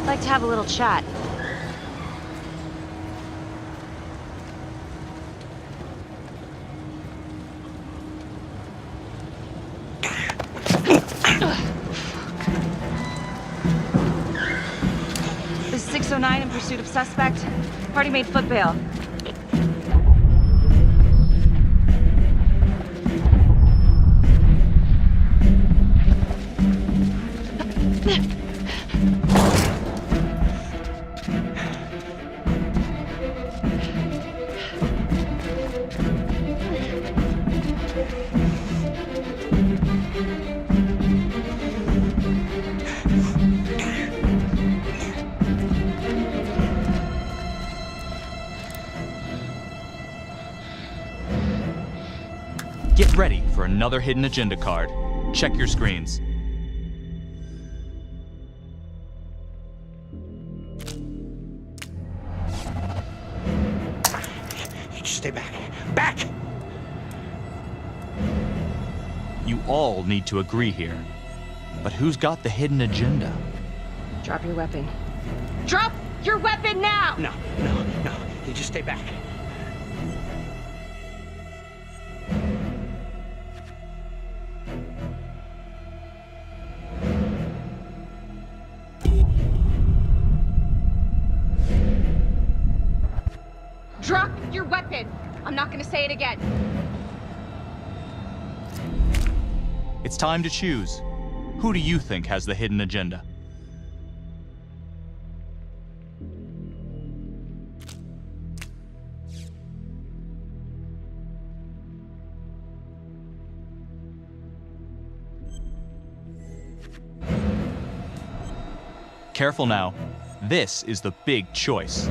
Like to have a little chat. This is 609 in pursuit of suspect. Party made foot bail. Get ready for another hidden agenda card. Check your screens. Stay back. Back! You all need to agree here. But who's got the hidden agenda? Drop your weapon. Drop your weapon now! No. You just stay back. Drop your weapon! I'm not gonna say it again. It's time to choose. Who do you think has the hidden agenda? Careful now. This is the big choice.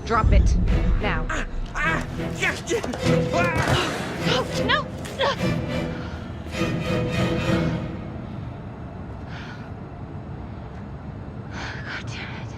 Drop it. Now. No! God damn it.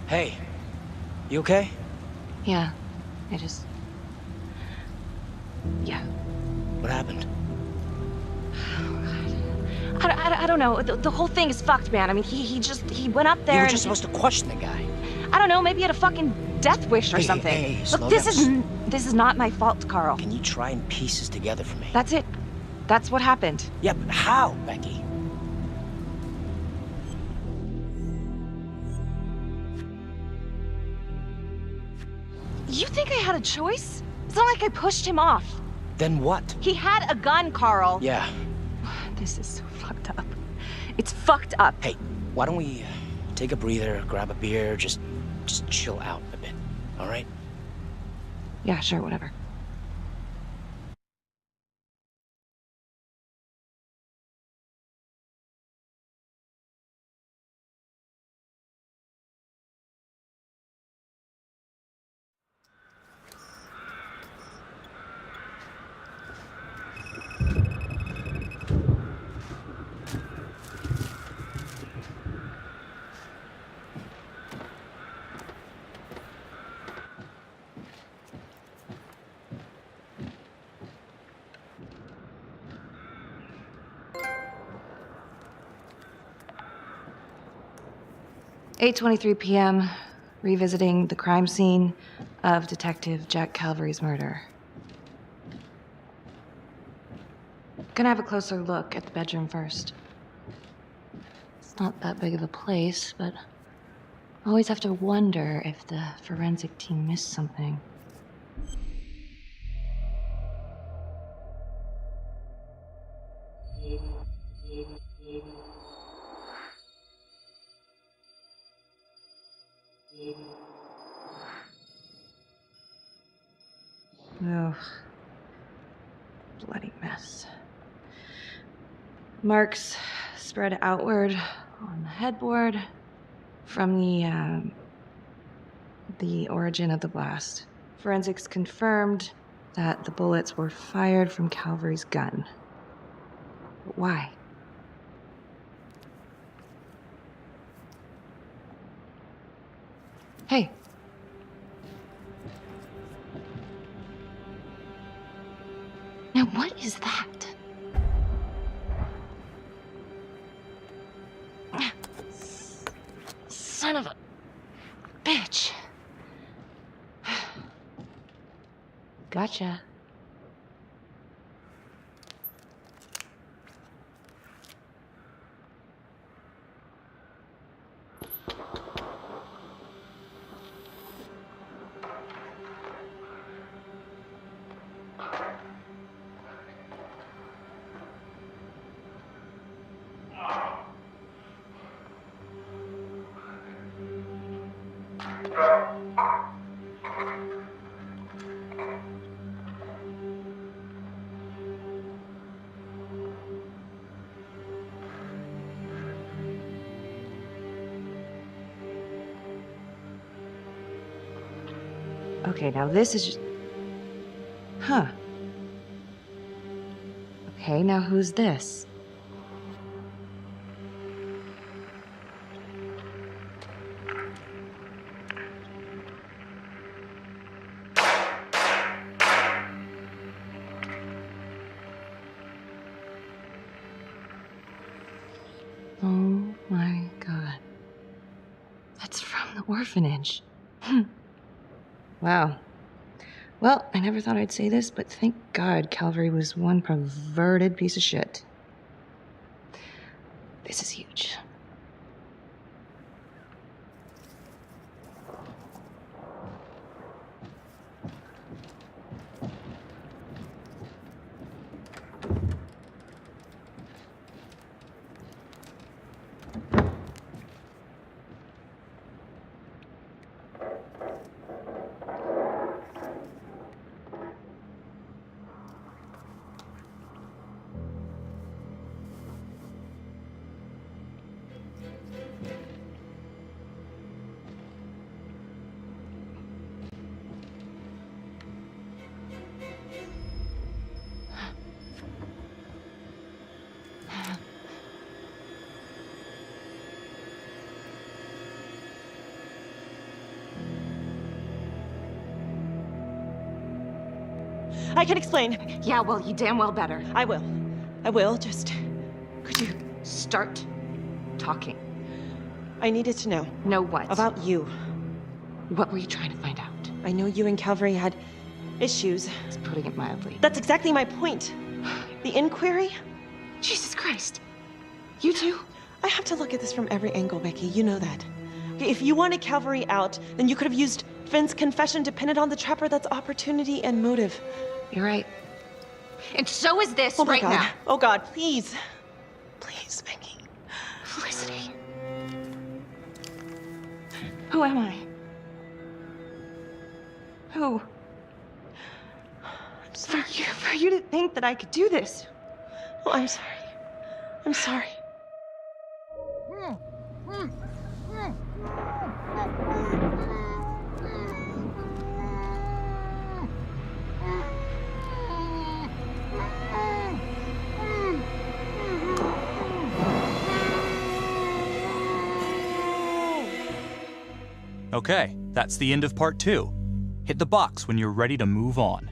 Hey, you okay? Yeah, I just... Yeah. What happened? I don't know. The whole thing is fucked, man. I mean, he went up there You were and just supposed to question the guy. I don't know, maybe he had a fucking death wish or something. Hey, slow Look, this down. is not my fault, Carl. Can you try and piece this together for me? That's it. That's what happened. Yeah, but how, Becky? You think I had a choice? It's not like I pushed him off. Then what? He had a gun, Carl. Yeah. This is so fucked up. It's fucked up. Hey, why don't we take a breather, grab a beer, just chill out a bit, all right? Yeah, sure, whatever. 8:23 p.m., revisiting the crime scene of Detective Jack Calvary's murder. Gonna have a closer look at the bedroom first. It's not that big of a place, but I always have to wonder if the forensic team missed something. Oh, bloody mess. Marks spread outward on the headboard from the origin of the blast. Forensics confirmed that the bullets were fired from Calvary's gun. But why? Hey. Now what is that? Son of a bitch. Gotcha. Okay, now this is just... Huh. Okay, now who's this? Oh my god. That's from the orphanage. Wow. Well, I never thought I'd say this, but thank God Calvary was one perverted piece of shit. This is huge. I can explain. Yeah, well, you damn well better. I will. I will, just... Could you... Start talking. I needed to know. Know what? About you. What were you trying to find out? I know you and Calvary had issues. It's putting it mildly. That's exactly my point. The inquiry? Jesus Christ. You too? I have to look at this from every angle, Becky. You know that. Okay, if you wanted Calvary out, then you could have used Finn's confession to pin it on the Trapper. That's opportunity and motive. You're right. And so is this Oh my right God. now. Oh God, please. Please, Becky. Felicity. Who am I? Who? I'm sorry. For you to think that I could do this. Oh, I'm sorry. I'm sorry. Okay, that's the end of part 2. Hit the box when you're ready to move on.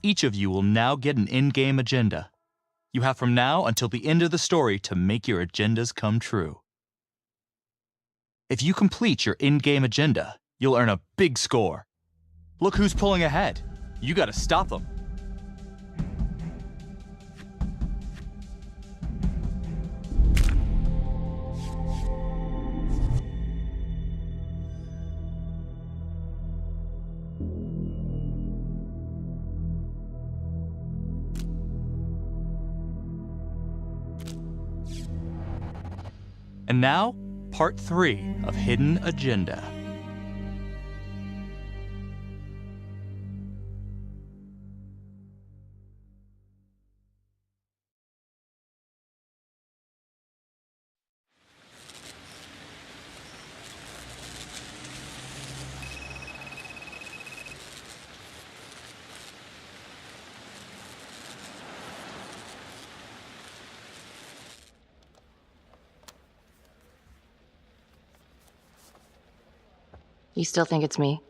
Each of you will now get an in-game agenda. You have from now until the end of the story to make your agendas come true. If you complete your in-game agenda, you'll earn a big score. Look who's pulling ahead. You gotta stop them. And now, part 3 of Hidden Agenda. You still think it's me?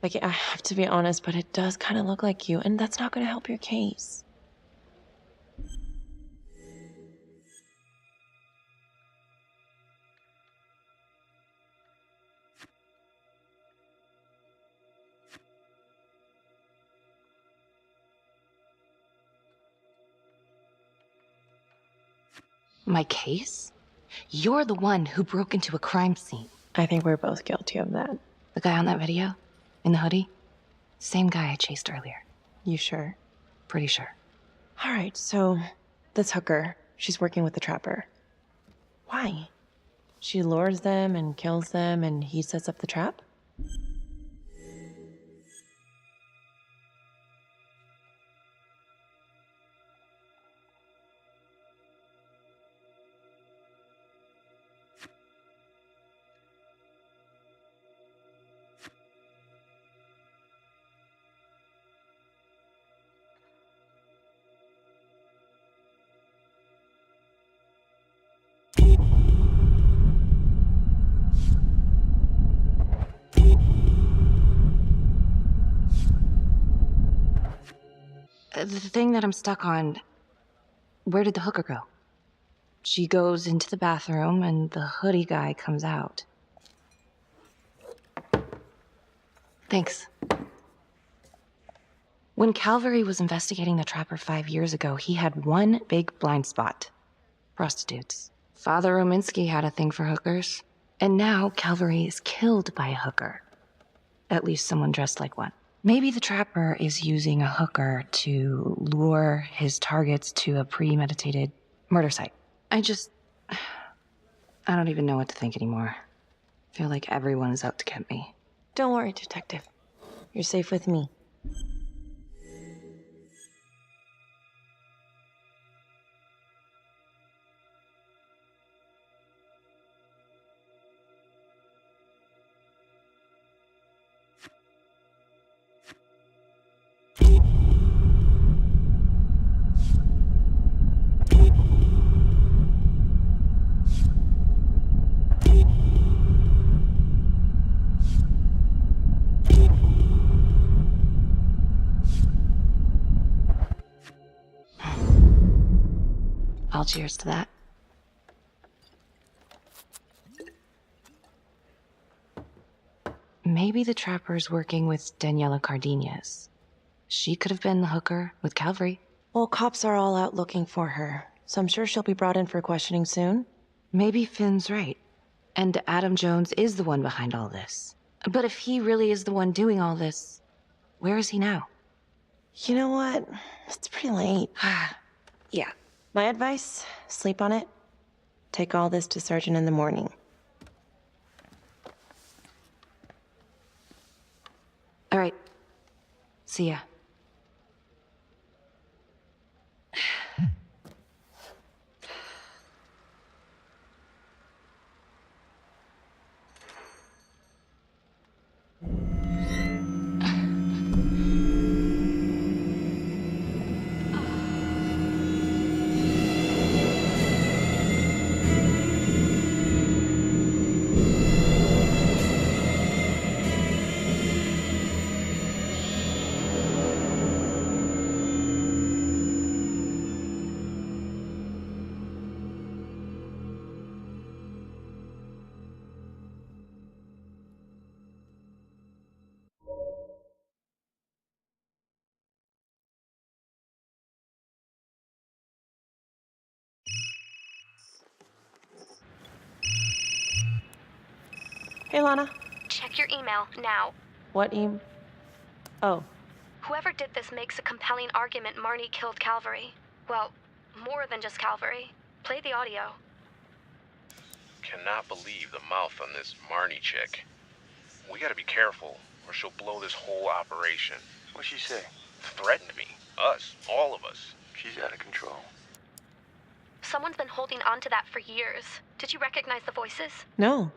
Like, I have to be honest, but it does kind of look like you, and that's not going to help your case. My case? You're the one who broke into a crime scene. I think we're both guilty of that. The guy on that video? In the hoodie? Same guy I chased earlier. You sure? Pretty sure. All right, so this hooker, she's working with the trapper. Why? She lures them and kills them, and he sets up the trap? The thing that I'm stuck on, where did the hooker go? She goes into the bathroom and the hoodie guy comes out. Thanks. When Calvary was investigating the trapper 5 years ago, he had one big blind spot. Prostitutes. Father Rominsky had a thing for hookers. And now Calvary is killed by a hooker. At least someone dressed like one. Maybe the trapper is using a hooker to lure his targets to a premeditated murder site. I don't even know what to think anymore. I feel like everyone is out to get me. Don't worry, detective. You're safe with me. I'll cheers to that. Maybe the trapper's working with Daniela Cardenas. She could have been the hooker with Calvary. Well, cops are all out looking for her, so I'm sure she'll be brought in for questioning soon. Maybe Finn's right. And Adam Jones is the one behind all this. But if he really is the one doing all this, where is he now? You know what? It's pretty late. Yeah. My advice, sleep on it. Take all this to Sergeant in the morning. All right. See ya. Hey, Lana. Check your email now. What Oh. Whoever did this makes a compelling argument Marnie killed Calvary. Well, more than just Calvary. Play the audio. Cannot believe the mouth on this Marnie chick. We gotta be careful, or she'll blow this whole operation. What'd she say? Threatened me. Us. All of us. She's out of control. Someone's been holding on to that for years. Did you recognize the voices? No.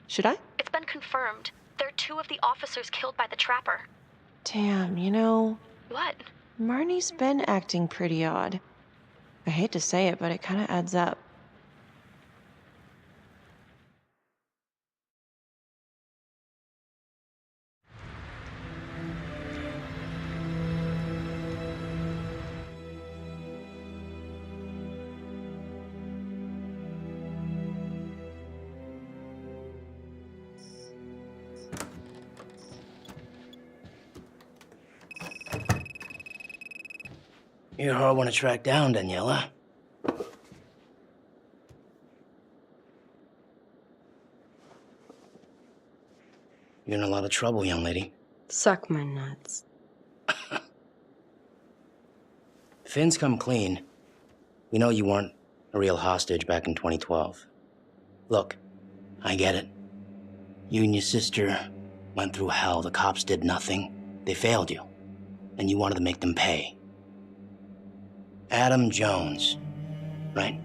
Should I? It's been confirmed. They're two of the officers killed by the trapper. Damn, you know, What? Marnie's been acting pretty odd. I hate to say it, but it kind of adds up. You're a hard one to track down, Daniela. You're in a lot of trouble, young lady. Suck my nuts. Finn's come clean. We know you weren't a real hostage back in 2012. Look, I get it. You and your sister went through hell. The cops did nothing. They failed you. And you wanted to make them pay. Adam Jones, right?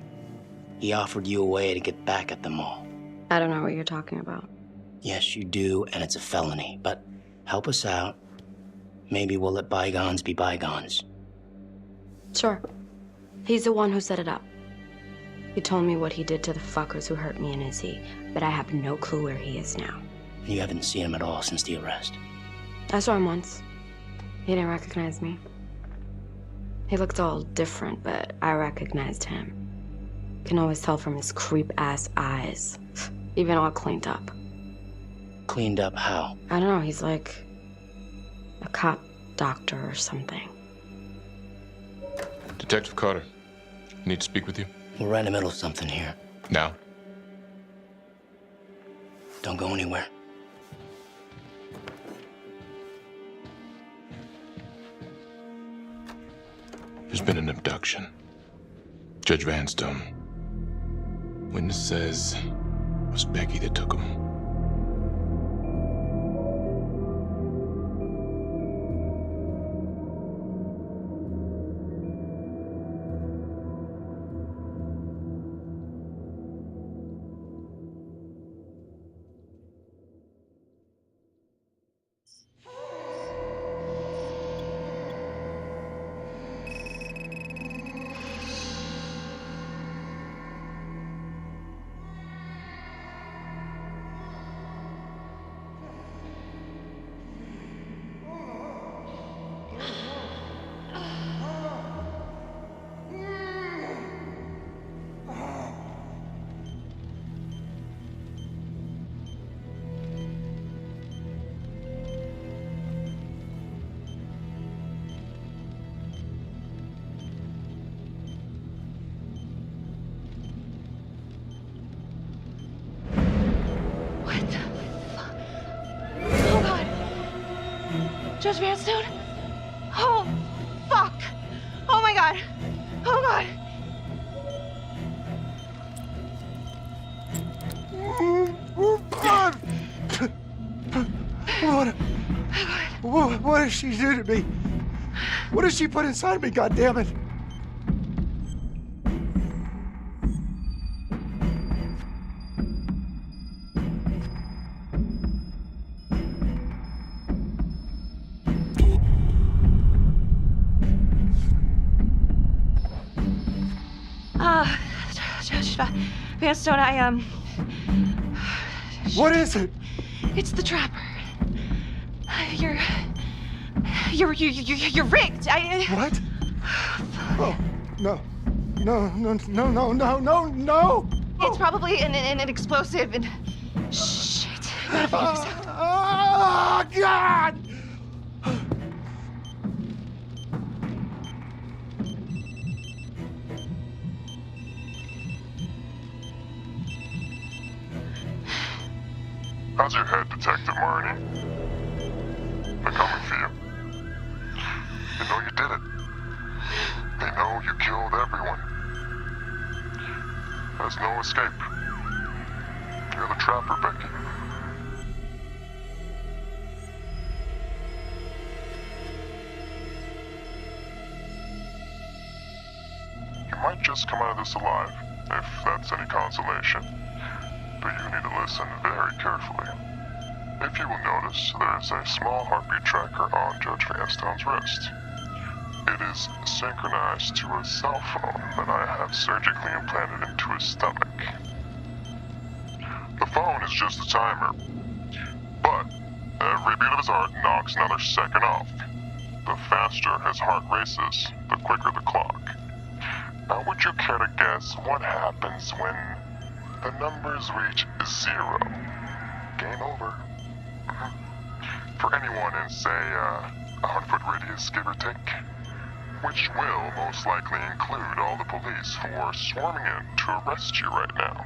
He offered you a way to get back at them all. I don't know what you're talking about. Yes, you do, and it's a felony. But help us out. Maybe we'll let bygones be bygones. Sure. He's the one who set it up. He told me what he did to the fuckers who hurt me and Izzy, but I have no clue where he is now. You haven't seen him at all since the arrest. I saw him once. He didn't recognize me. He looked all different, but I recognized him. Can always tell from his creep-ass eyes. Even all cleaned up. Cleaned up how? I don't know, he's like a cop doctor or something. Detective Carter, I need to speak with you. We're right in the middle of something here. Now? Don't go anywhere. There's been an abduction. Judge Vanstone. Witness says it was Becky that took him. Judge Vanstone? Oh, fuck! Oh my god! Oh god! What did she do to me? What did she put inside me, goddammit? Judge Vanstone, What is it? It's the Trapper. You're rigged. What? Oh, no. No. It's probably an explosive and... Shit. Oh, God! How's your head, Detective Marnie? They're coming for you. They know you did it. They know you killed everyone. There's no escape. You're the Trapper, Becky. You might just come out of this alive, if that's any consolation. But you need to listen very carefully. If you will notice, there is a small heartbeat tracker on Judge Vanstone's wrist. It is synchronized to a cell phone that I have surgically implanted into his stomach. The phone is just a timer, but every beat of his heart knocks another second off. The faster his heart races, the quicker the clock. Now, would you care to guess what happens when the numbers reach 0? Game over. For anyone in, say, 100-foot radius, give or take, which will most likely include all the police who are swarming in to arrest you right now.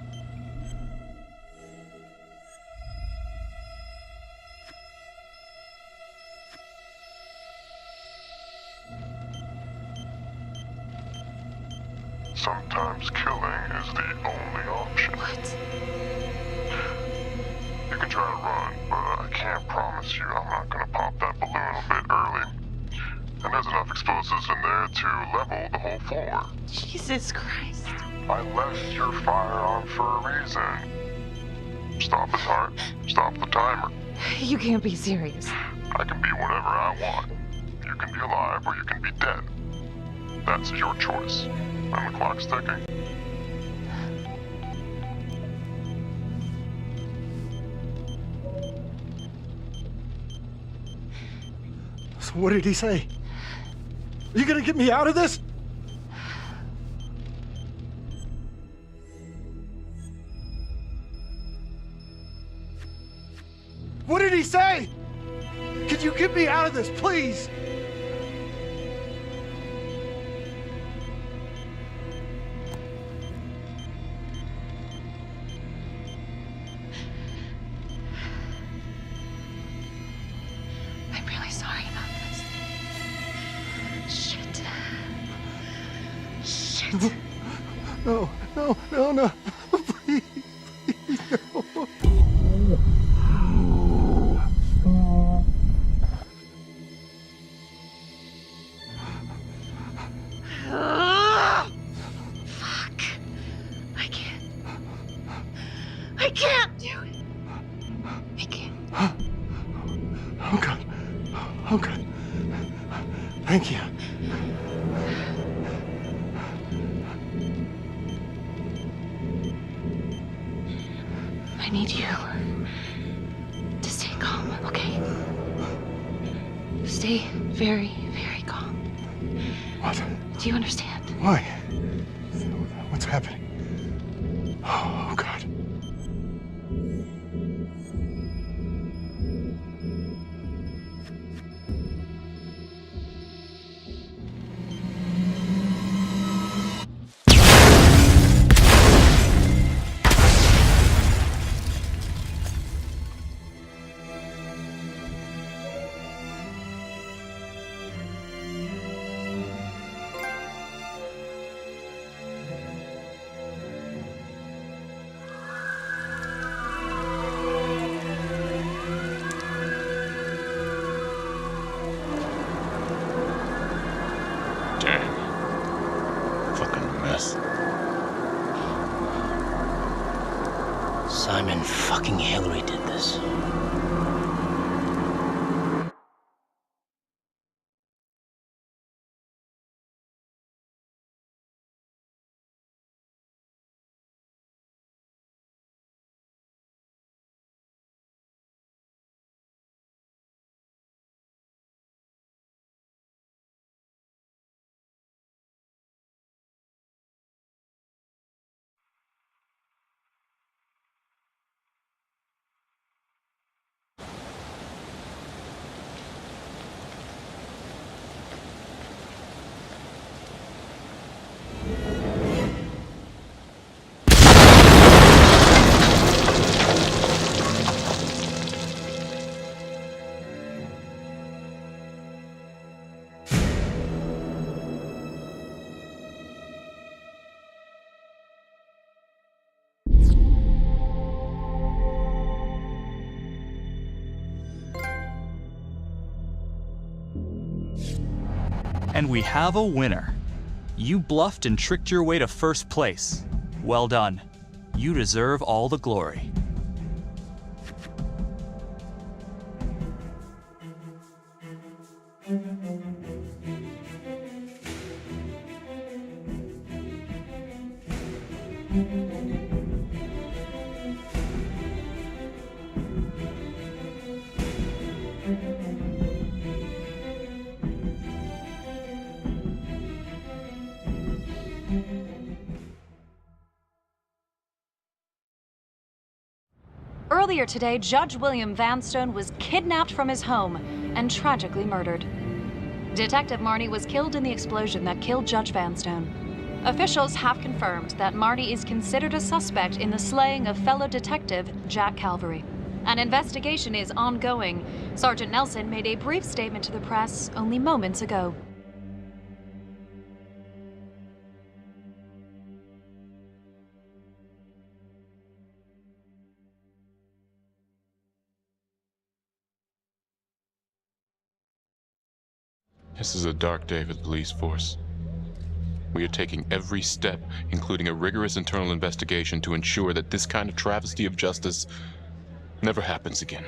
Sometimes killing is the only option. What? You can try to run, but I can't promise you I'm not gonna pop that balloon a bit early. And there's enough explosives in there to level the whole floor. Jesus Christ. I left your firearm for a reason. Stop his heart, stop the timer. You can't be serious. I can be whatever I want. You can be alive or you can be dead. That's your choice. And the clock's ticking. So what did he say? Are you gonna get me out of this? What did he say? Could you get me out of this, please? I'm really sorry about this. Shit. No. Please, no. Fuck. I can't do it. I can't. Oh, God. Thank you. I need you to stay calm, okay? Stay very, very calm. What? Do you understand? Why? What's happening? Oh, God. mess. Simon fucking Hillary did this. And we have a winner. You bluffed and tricked your way to first place. Well done. You deserve all the glory. Earlier today, Judge William Vanstone was kidnapped from his home and tragically murdered. Detective Marnie was killed in the explosion that killed Judge Vanstone. Officials have confirmed that Marnie is considered a suspect in the slaying of fellow detective Jack Calvary. An investigation is ongoing. Sergeant Nelson made a brief statement to the press only moments ago. This is a dark day for the police force. We are taking every step, including a rigorous internal investigation, to ensure that this kind of travesty of justice never happens again.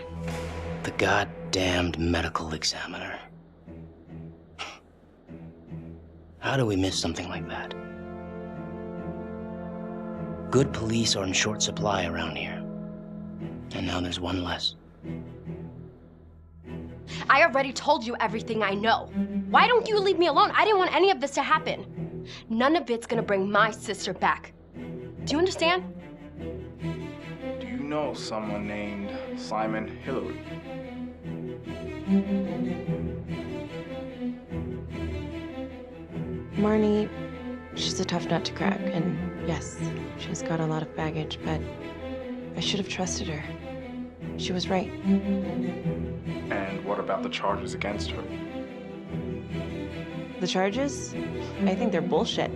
The goddamned medical examiner. How do we miss something like that? Good police are in short supply around here. And now there's one less. I already told you everything I know. Why don't you leave me alone? I didn't want any of this to happen. None of it's gonna bring my sister back. Do you understand? Do you know someone named Simon Hillary? Marnie, she's a tough nut to crack, and yes, she's got a lot of baggage, but I should have trusted her. She was right. And what about the charges against her? The charges? I think they're bullshit.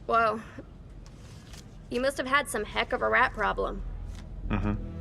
Whoa. You must have had some heck of a rat problem. Mm-hmm.